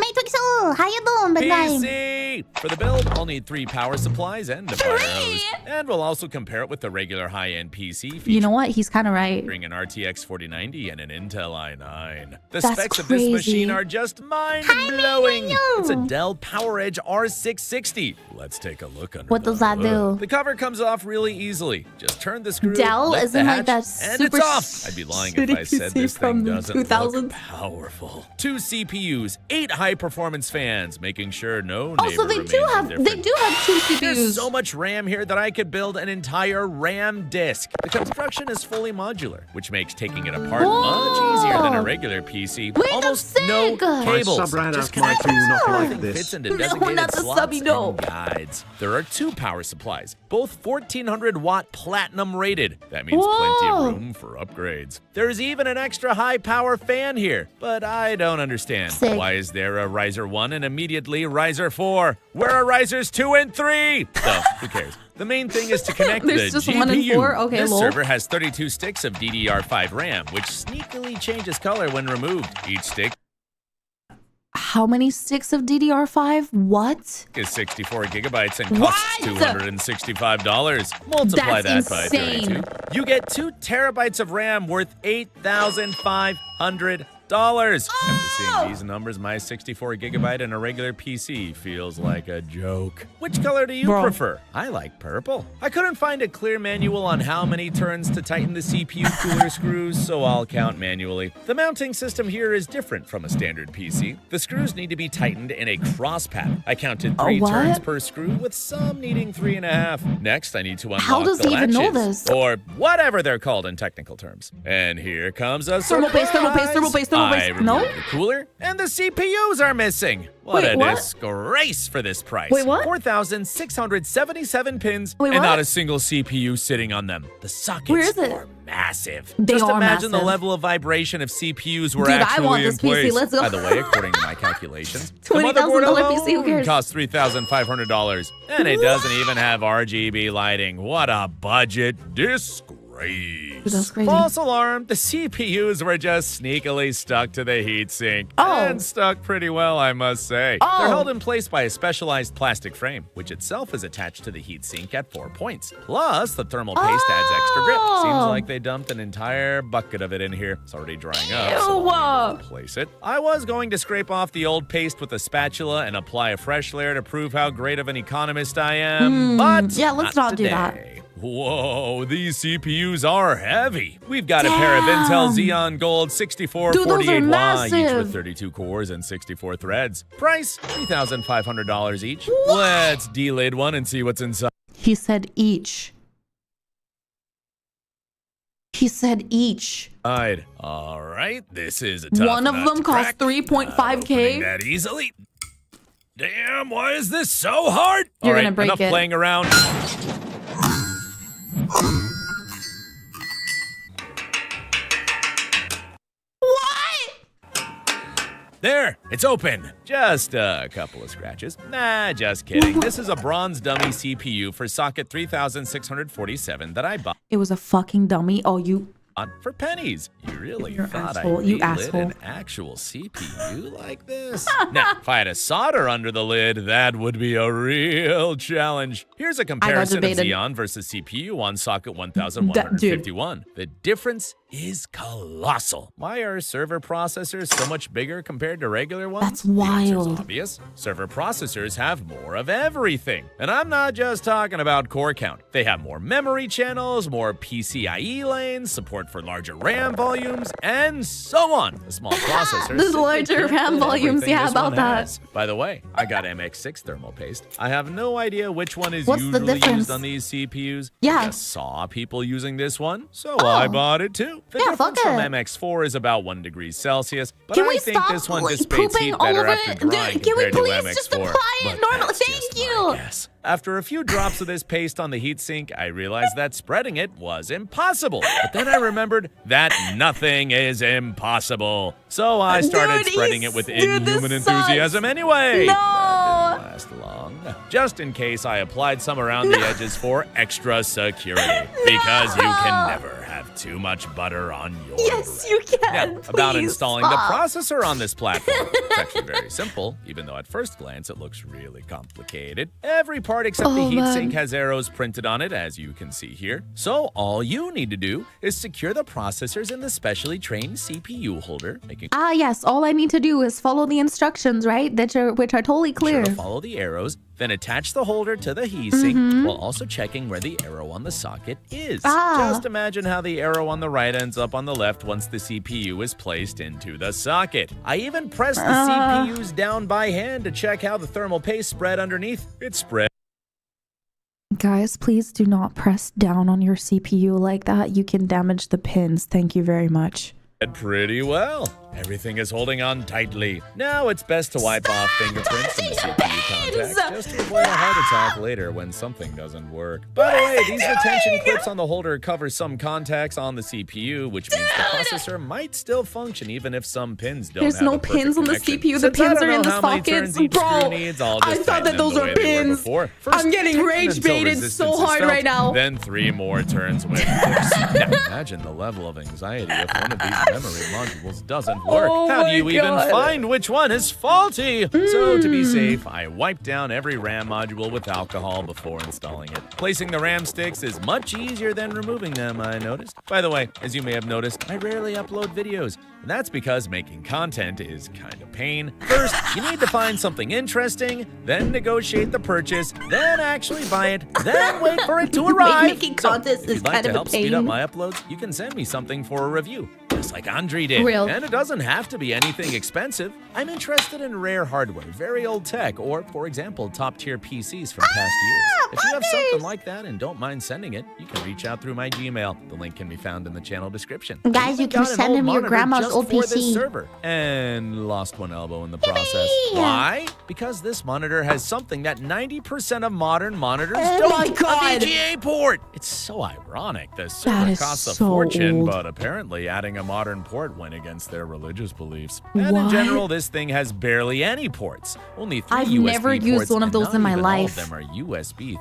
Matrixel! Dell. How you doing, big guy? PC! For the build, I'll need 3 power supplies and a fire hose. And we'll also compare it with the regular high-end PC feature. You know what? He's kind of right. Bring an RTX 4090 and an Intel i9. The That's specs of crazy. this machine are just mind-blowing. It's a Dell PowerEdge R660. Let's take a look under What does that do? The cover comes off really easily. Just turn the screw, Dell lift isn't the like hatch, that and super it's off. I'd be lying if I said shitty this PC thing from doesn't 2000s. look powerful. 2 CPUs, 8 high-performance fans, making sure no neighbor Also, they remains do have indifferent. 2 CPUs. There's so much RAM here that I could build an entire RAM disk. The construction is fully modular, which makes taking it apart much easier than a regular PC. Wait, Almost that's no sick. cables. My sub ran Just out my connect two, not like everything this. fits into No, designated not the slots subby, no. and guides. There are 2 power supplies, both 1400 watt platinum rated. That means plenty Whoa. of room for upgrades. There's even an extra high power fan here, but I don't understand. Sick. Why is there a riser 1 and immediately riser 4? Where are risers 2 and 3? So, who cares? The main thing is to connect There's the just GPU. 1 and 4? Okay, this lol. server has 32 sticks of DDR5 RAM, which sneakily changes color when removed. Each stick How many sticks of DDR5? What? is 64 gigabytes and costs What? $265. Multiply That's that by insane. 32. You get 2 terabytes of RAM worth $8,500. After seeing these numbers, my 64 gigabyte and a regular PC feels like a joke. Which color do you prefer? I like purple. I couldn't find a clear manual on how many turns to tighten the CPU cooler screws, so I'll count manually. The mounting system here is different from a standard PC. The screws need to be tightened in a cross pattern. I counted 3 what? turns per screw, with some needing 3.5. Next, I need to unlock How does the he even know latches, this? or whatever they're called in technical terms. And here comes a Thermal paste, thermal paste, thermal paste, thermal I paste. removed No? the cooler, and the CPUs are missing. What Wait, a what? disgrace for this price. Wait, what? 4,677 pins, Wait, and what? not a single CPU sitting on them. The sockets Where is it? are massive. They Just are imagine the massive. level of vibration if CPUs were Dude, I actually want in this PC. place. Let's go. By the way, according to my calculations, the $20,000 motherboard PC, who alone cares? costs $3,500, and it doesn't even have RGB lighting. What a budget disgrace. That's crazy. False alarm. The CPUs were just sneakily stuck to the heatsink. Oh. And stuck pretty well, I must say. Oh. They're held in place by a specialized plastic frame, which itself is attached to the heatsink at 4 points. Plus, the thermal paste adds extra grip. Seems Oh. like they dumped an entire bucket of it in here. It's already drying up, Ew. so I'll need to replace it. I was going to scrape off the old paste with a spatula and apply a fresh layer to prove how great of an economist I am, but yeah, let's not do that. today. Whoa, these CPUs are heavy. We've got a pair of Intel Xeon Gold 6448Y, each massive. with 32 cores and 64 threads. Price, $3,500 each. Let's delid one and see what's inside. He said each. He said each. All right, this is a tough One of nut them to costs crack. 3.5K. Opening that easily. Damn, why is this so hard? You're All gonna right, break enough it. playing around. What? There, it's open. Just a couple of scratches. Nah, just kidding. This is a bronze dummy CPU for socket 3647 that I bought It was a fucking dummy. Oh, you. for pennies. You really You're thought asshole. I You needed asshole. an actual CPU like this? Now, if I had a solder under the lid, that would be a real challenge. Here's a comparison of debated. Xeon versus CPU on socket 1151. The difference is colossal. Why are server processors so much bigger compared to regular ones? That's The answer's wild. obvious. Server processors have more of everything. And I'm not just talking about core count. They have more memory channels, more PCIe lanes, support for larger RAM volumes, and so on. The small processors. The simply larger can't RAM fit volumes, everything yeah, this about one that. has. By the way, I got MX6 thermal paste. I have no idea which one is What's the usually difference? used on these CPUs. Yeah. I just saw people using this one, so I bought it too. The Yeah, fuck difference from it. MX4 is about 1 degree Celsius, but Can I we think stop this one like, dissipates pooping heat all better over after it? drying Can we compared to please MX4. just apply it But normal? that's Thank just you. my guess. After a few drops of this paste on the heatsink, I realized that spreading it was impossible. But then I remembered that nothing is impossible. So I started Dude, spreading it with dude, this inhuman enthusiasm anyway. No. That didn't last long. Just in case, I applied some around the edges for extra security. Because you can never have too much butter on your Yes, bread. you can. Now, about Please installing stop. the processor on this platform. It's actually very simple, even though at first glance it looks really complicated. Every part except the heatsink has arrows printed on it, as you can see here. So all you need to do is secure the processors in the specially trained CPU holder, making Yes. All I need to do is follow the instructions, right? Which are totally clear. sure to follow the arrows, then attach the holder to the heatsink while also checking where the arrow on the socket is. Just imagine how the arrow on the right ends up on the left once the CPU is placed into the socket. I even pressed the CPUs down by hand to check how the thermal paste spread underneath. It spread Guys, please do not press down on your CPU like that. You can damage the pins. Thank you very much. pretty well. Everything is holding on tightly. Now it's best to wipe off fingerprints from the CPU contacts just to avoid a heart attack later when something doesn't work. By the way, these retention clips on the holder cover some contacts on the CPU, which means the processor might still function even if some pins don't There's have no a perfect pins on the connection. CPU. The Since I pins don't are in know the how many sockets. turns each Bro, screw needs, I'll I just thought that tighten them those the are way they were pins. before. I'm getting tighten rage until baited so resistance is hard felt, right now. Then 3 more turns with force. Now, imagine the level of anxiety if one of these memory modules doesn't work. Oh How do my you even God. find which one is faulty? So to be safe, I wiped down every RAM module with alcohol before installing it. Placing the RAM sticks is much easier than removing them, I noticed. By the way, as you may have noticed, I rarely upload videos. And that's because making content is kind of pain. First, you need to find something interesting, then negotiate the purchase, then actually buy it, then wait for it to arrive. Making content if is you'd like kind to of a help speed up pain. my uploads, you can send me something for a review, just like Andre did. Real. And it doesn't have to be anything expensive. I'm interested in rare hardware, very old tech, or, for example, top-tier PCs from past years. If you have something like that and don't mind sending it, you can reach out through my Gmail. The link can be found in the channel description. Guys, I you can got an send old him your monitor grandma's just old for this PC. server, and lost one elbow in the process. Why? Because this monitor has something that 90% of modern monitors don't. my God. A VGA port. It's so ironic. The That server is costs a so fortune, old. but apparently adding a modern port went against their religious beliefs. And in What? general, this thing has barely any ports. Only 3 I've USB never used ports, one of and those not in my even life. All of them are USB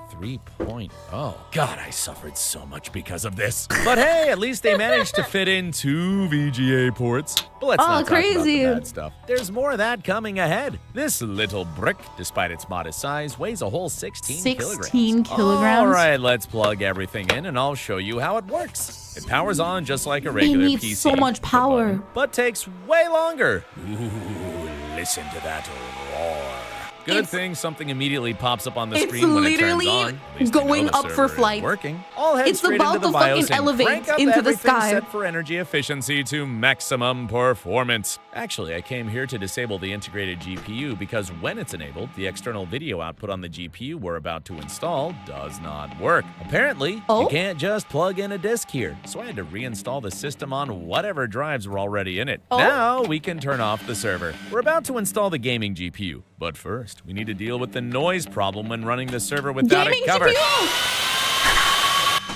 3.0. God, I suffered so much because of this. But hey, at least they managed to fit in 2 VGA ports. But let's not talk crazy. about the bad stuff. There's more of that coming ahead. This little brick, despite its modest size, weighs a whole 16 kilograms. 16 kilograms? All right, let's plug everything in and I'll show you how it works. It powers on just like a regular needs PC. so much power. But takes way longer. Ooh, listen to that roar. Good It's- thing something immediately pops up on the it's screen when it turns literally on. At least I know going the up for server is flight. Working. I'll head It's straight about into the to fucking BIOS and elevate crank up into the everything sky. set for energy efficiency to maximum performance. Actually, I came here to disable the integrated GPU because when it's enabled, the external video output on the GPU we're about to install does not work. Apparently, you can't just plug in a disk here, so I had to reinstall the system on whatever drives were already in it. Now we can turn off the server. We're about to install the gaming GPU, but first, we need to deal with the noise problem when running the server without Gaming a cover. GPU!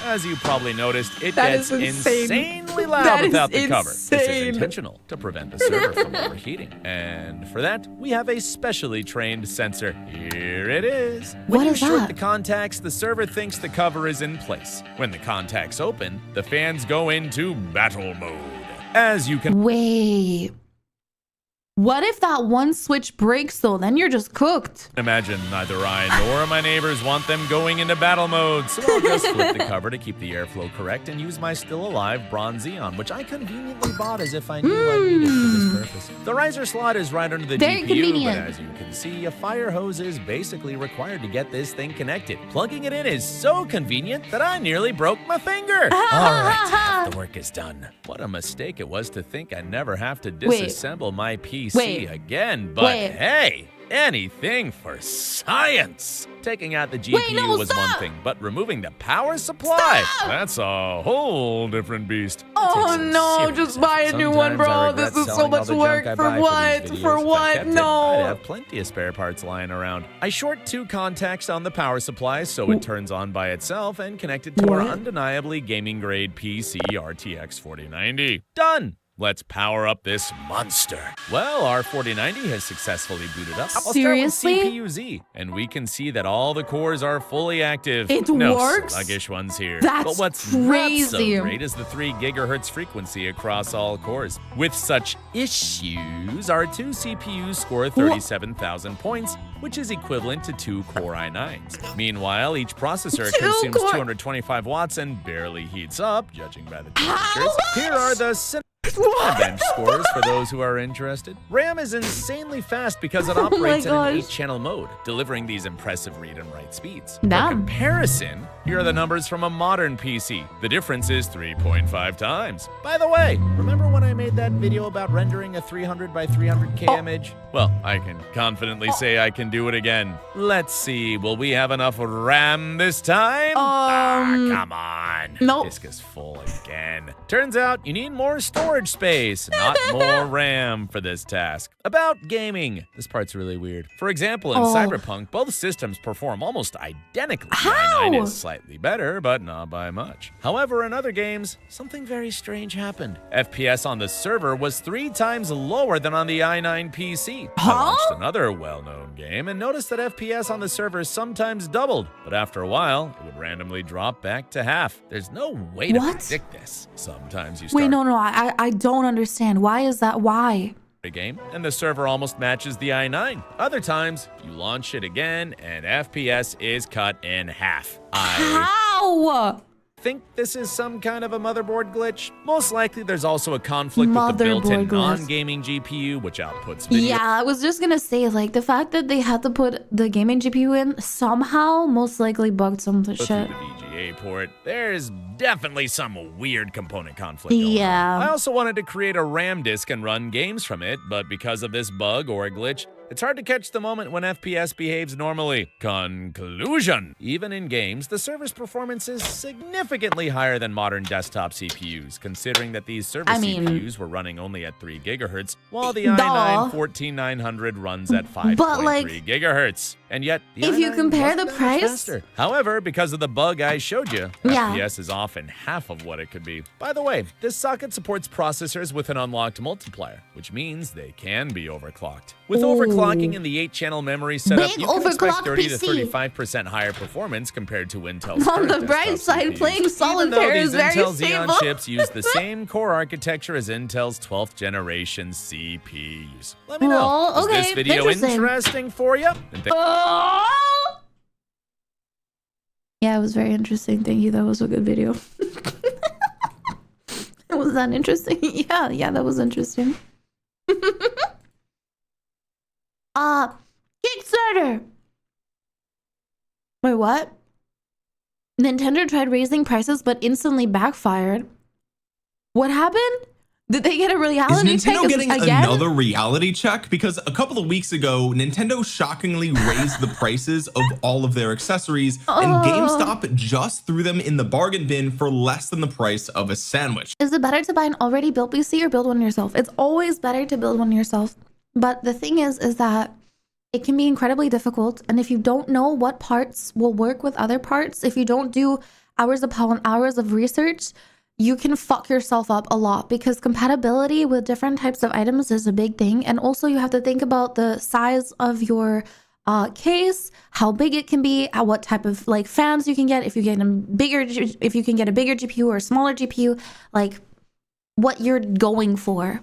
As you probably noticed, it That gets is insane. insanely loud That is without the cover. This is insane. intentional to prevent the server from overheating. And for that, we have a specially trained sensor. Here it is. When What you is short that? the contacts, the server thinks the cover is in place. When the contacts open, the fans go into battle mode. As you can Wait. What if that one switch breaks though? Then you're just cooked. imagine, neither I nor my neighbors want them going into battle mode, so I'll just flip the cover to keep the airflow correct and use my still alive Bronze Xeon, which I conveniently bought as if I knew I needed for this purpose. The riser slot is right under the Very GPU, convenient. but as you can see, a fire hose is basically required to get this thing connected. Plugging it in is so convenient that I nearly broke my finger. All right, half the work is done. What a mistake it was to think I'd never have to disassemble my PC again, but Wait. hey, anything for science. Taking out the GPU no, was stop. one thing, but removing the power supply, Stop. that's a whole different beast. Oh Takes some no, serious just buy a effort. new one, Sometimes I bro. regret This is so selling all much the work. junk I For buy what? these videos. For If I what? kept it, No. I'd have plenty of spare parts lying around. I short 2 contacts on the power supply so it turns on by itself and connect it to our What? undeniably gaming grade PC RTX 4090. Done! let's power up this monster. Well, our 4090 has successfully booted up. Seriously? I'll start with CPU-Z, and we can see that all the cores are fully active. It no works? sluggish ones here. That's but what's crazy. not so great is the 3 gigahertz frequency across all cores. With such issues, our 2 CPUs score 37,000 points, which is equivalent to 2 Core i9s. Meanwhile, each processor consumes 225 watts and barely heats up, judging by the temperatures. Here are the bench scores for those who are interested. RAM is insanely fast because it operates in an 8-channel mode, delivering these impressive read and write speeds. For comparison, here are the numbers from a modern PC. The difference is 3.5 times. By the way, remember when I made that video about rendering a 300 by 300K image? Well, I can confidently say I can do it again. Let's see, will we have enough RAM this time? Come on. Nope. Disk is full again. Turns out you need more storage space, not more RAM for this task. About gaming. This part's really weird. For example, in Cyberpunk, both systems perform almost identically. How? i9 is slightly better, but not by much. However, in other games, something very strange happened. FPS on the server was 3 times lower than on the i9 PC. I launched another well-known game and noticed that FPS on the server sometimes doubled, but after a while, it would randomly drop back to half. There's no way to predict this. Sometimes you start I don't understand. Why is that? Why? a game and the server almost matches the i9. Other times, you launch it again and FPS is cut in half. How? Think this is some kind of a motherboard glitch? Most likely there's also a conflict with the built-in non-gaming GPU, which outputs video. Yeah, I was just gonna say, like, the fact that they had to put the gaming GPU in somehow most likely bugged some shit. Through the VGA port, there's definitely some weird component conflict going on. I also wanted to create a RAM disk and run games from it, but because of this bug or glitch, it's hard to catch the moment when FPS behaves normally. Conclusion. Even in games, the server's performance is significantly higher than modern desktop CPUs, considering that these server CPUs were running only at 3 gigahertz, while the i9 14900 runs at 5.3 gigahertz. And yet, the if you compare the price... faster. However, because of the bug I showed you, FPS is often half of what it could be. By the way, this socket supports processors with an unlocked multiplier, which means they can be overclocked. With overclocking in the 8-channel memory setup, you can expect 30 to 35% higher performance compared to Intel's On current the bright side, CPUs. playing solitaire is very Intel stable. Xeon chips use the same core architecture as Intel's 12th generation CPUs. Let me know. Is this video interesting for you? Yeah, it was very interesting. Thank you. That was a good video. Was that interesting? Yeah, that was interesting. Kickstarter. Wait, what? Nintendo tried raising prices but instantly backfired. What happened? Did they get a reality check again? Is Nintendo getting another reality check? Because a couple of weeks ago, Nintendo shockingly raised the prices of all of their accessories, and GameStop just threw them in the bargain bin for less than the price of a sandwich. Is it better to buy an already built PC or build one yourself? It's always better to build one yourself. But the thing is that it can be incredibly difficult. And if you don't know what parts will work with other parts, if you don't do hours upon hours of research, you can fuck yourself up a lot, because compatibility with different types of items is a big thing. And also you have to think about the size of your case, how big it can be, what type of like fans you can get, if you get if you can get a bigger GPU or a smaller GPU, like what you're going for.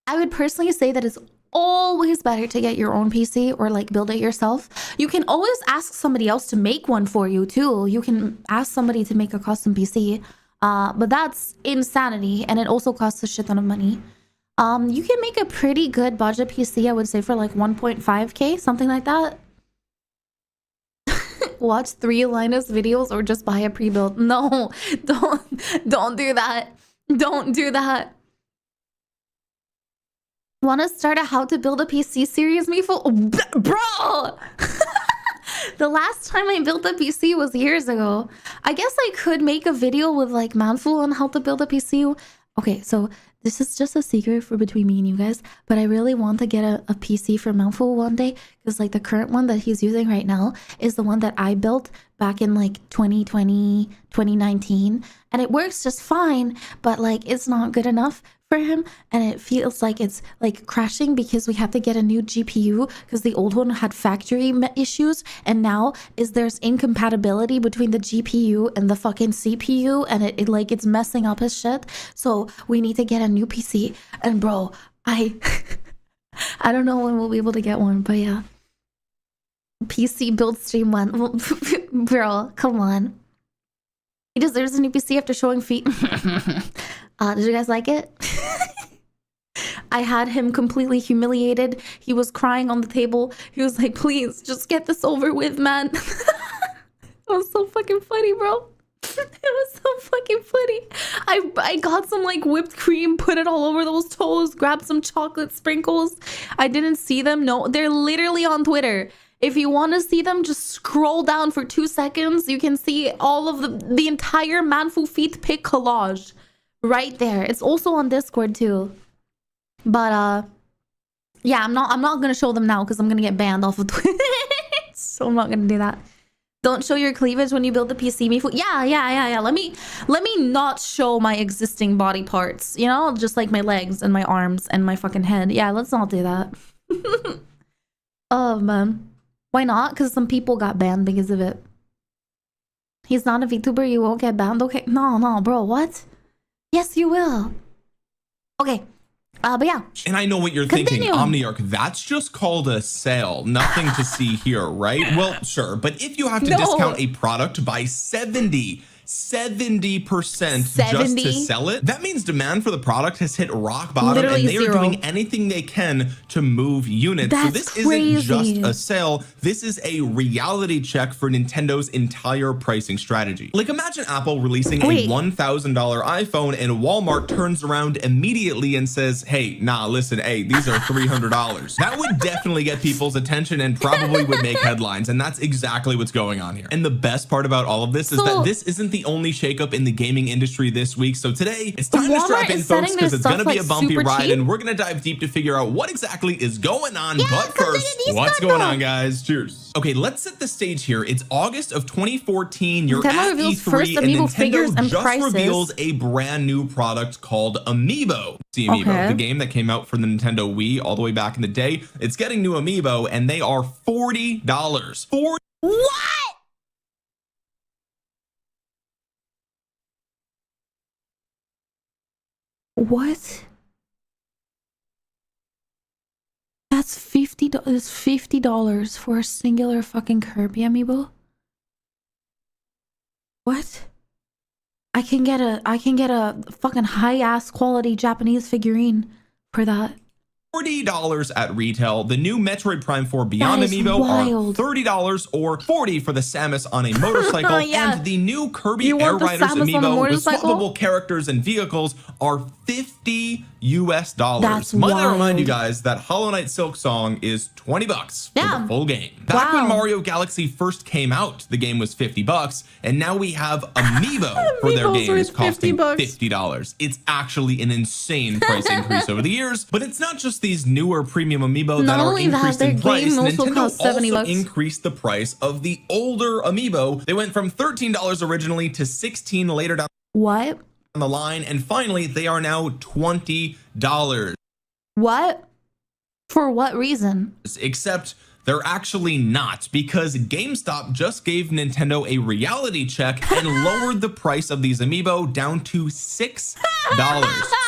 I would personally say that it's always better to get your own PC or like build it yourself. You can always ask somebody else to make one for you too. You can ask somebody to make a custom PC, but that's insanity, and it also costs a shit ton of money. You can make a pretty good budget PC, I would say, for like 1.5K, something like that. Watch 3 Linus videos or just buy a pre-built. No, don't do that. Don't do that. Want to start a how to build a PC series, Mifuyu? Bro! The last time I built a PC was years ago. I guess I could make a video with like Manfu on how to build a PC. Okay, so this is just a secret for between me and you guys, but I really want to get a PC for Mifuyu one day, because like the current one that he's using right now is the one that I built back in like 2020, 2019, and it works just fine, but like it's not good enough for him, and it feels like it's like crashing because we have to get a new GPU because the old one had factory issues, and now there's incompatibility between the GPU and the fucking CPU, and it like it's messing up his shit. So we need to get a new PC. And bro, I don't know when we'll be able to get one, but yeah, PC build stream one. Bro, come on, he deserves a new PC after showing feet. Did you guys like it? I had him completely humiliated. He was crying on the table. He was like, please, just get this over with, man. It was so fucking funny, bro. It was so fucking funny. I got some like whipped cream, put it all over those toes, grabbed some chocolate sprinkles. I didn't see them. No, they're literally on Twitter. If you want to see them, just scroll down for 2 seconds. You can see all of the entire Mifuyu feet pic collage right there. It's also on Discord too. But yeah, I'm not gonna show them now because I'm gonna get banned off of Twitch. So I'm not gonna do that. Don't show your cleavage when you build the PC, Mifuyu. Yeah. Let me not show my existing body parts, you know, just like my legs and my arms and my fucking head. Yeah, let's not do that. Why not? Because some people got banned because of it. He's not a VTuber, you won't get banned. Okay, no, bro, what? Yes, you will. Okay. But yeah. And I know what you're thinking, Omniarch, that's just called a sale. Nothing to see here, right? Well, sure. But if you have to discount a product by 70% just to sell it, that means demand for the product has hit rock bottom. Literally and they are doing anything they can to move units. So this isn't just a sale. This is a reality check for Nintendo's entire pricing strategy. Like imagine Apple releasing a $1,000 iPhone and Walmart turns around immediately and says, hey, nah, listen, hey, these are $300. That would definitely get people's attention and probably would make headlines. And that's exactly what's going on here. And the best part about all of this is that this isn't the only shakeup in the gaming industry this week. So today it's time to strap in, folks, because it's going to be a bumpy ride and we're going to dive deep to figure out what exactly is going on. But first, what's going on, guys? Cheers. Okay, let's set the stage here. It's August of 2014. You're at E3 and Nintendo just reveals a brand new product called Amiibo. See Amiibo, the game that came out for the Nintendo Wii all the way back in the day. It's getting new Amiibo and they are $40. What? What? That's $50 for a singular fucking Kirby amiibo? What? I can get a fucking high ass quality Japanese figurine for that. $40 at retail. The new Metroid Prime 4 Beyond amiibo are $30 or $40 for the Samus on a motorcycle. And the new Kirby Air Riders amiibo with swappable characters and vehicles are $50 US. Might I remind you guys that Hollow Knight Silk Song is $20 for the full game. Back when Mario Galaxy first came out, the game was $50, and now we have amiibo for their games costing $50. It's actually an insane price increase over the years, but it's not just these newer premium amiibo that are increased in price. Nintendo also increased the price of the older amiibo. They went from $13 originally to $16 later down the line, and finally they are now $20. What? For what reason? Except they're actually not, because GameStop just gave Nintendo a reality check and lowered the price of these amiibo down to $6.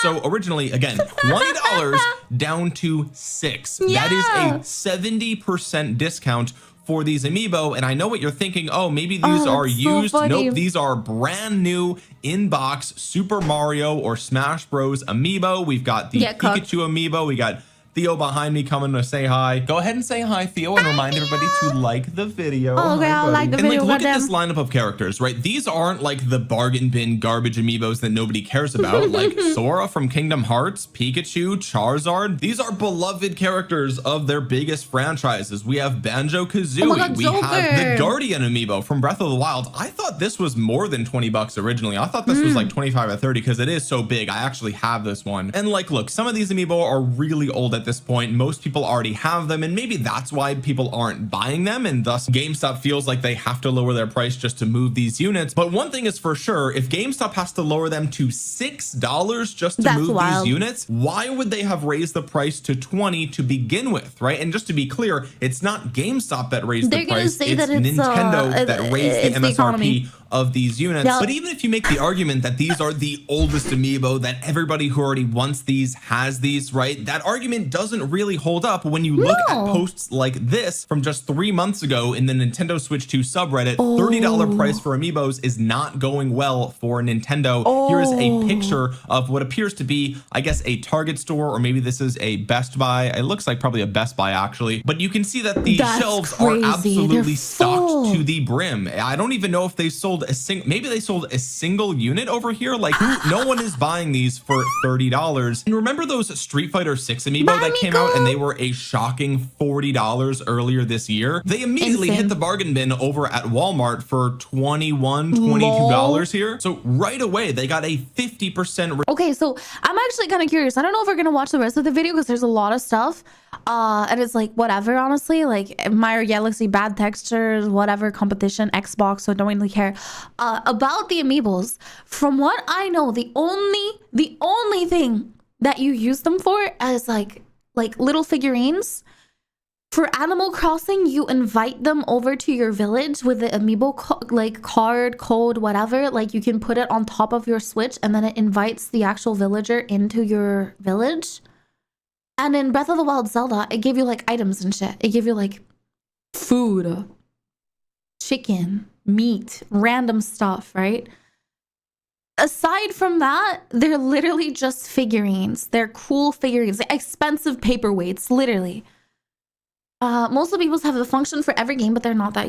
So originally, again, $20 down to $6. That is a 70% discount for these amiibo. And I know what you're thinking. Oh, maybe these are used. Nope, these are brand new in-box Super Mario or Smash Bros amiibo. We've got the Pikachu amiibo. We got Theo behind me coming to say hi. Go ahead and say hi, Theo, and remind everybody to like the video. Oh, okay, I'll like the and video. look at this lineup of characters, right? These aren't like the bargain bin garbage amiibos that nobody cares about, like Sora from Kingdom Hearts, Pikachu, Charizard. These are beloved characters of their biggest franchises. We have Banjo-Kazooie. We have the Guardian amiibo from Breath of the Wild. I thought this was more than 20 bucks originally. I thought this was like 25 or 30 because it is so big. I actually have this one. And like, look, some of these amiibo are really old at this point. Most people already have them, and maybe that's why people aren't buying them, and thus GameStop feels like they have to lower their price just to move these units. But one thing is for sure, if GameStop has to lower them to $6 just to move these units, why would they have raised the price to 20 to begin with, right? And just to be clear, it's not GameStop that raised the price, it's Nintendo that raised the MSRP of these units. But even if you make the argument that these are the oldest amiibo, that everybody who already wants these has these, right? That argument doesn't really hold up when you look at posts like this from just 3 months ago in the Nintendo Switch 2 subreddit. $30 price for amiibos is not going well for Nintendo. Here is a picture of what appears to be, I guess, a Target store, or maybe this is a Best Buy. It looks like probably a Best Buy actually, but you can see that the shelves are absolutely stocked to the brim. I don't even know if they sold maybe they sold a single unit over here. Like no one is buying these for $30. And remember those Street Fighter 6 amiibo that came out and they were a shocking $40 earlier this year? They immediately hit the bargain bin over at Walmart for $21, $22 here. So right away they got a 50%. Okay, so I'm actually kind of curious. I don't know if we're gonna watch the rest of the video because there's a lot of stuff. And it's like whatever, honestly, like Mario Galaxy, bad textures, whatever, competition, Xbox, so don't really care. About the amiibos, from what I know, the only thing that you use them for is like little figurines. For Animal Crossing, you invite them over to your village with the amiibo card, code, whatever. Like you can put it on top of your Switch and then it invites the actual villager into your village. And in Breath of the Wild Zelda, it gave you like items and shit. It gave you like food, chicken, meat, random stuff, right? Aside from that, they're literally just figurines. They're cool figurines, expensive paperweights, literally. Most of the people have the function for every game, but they're not that useful.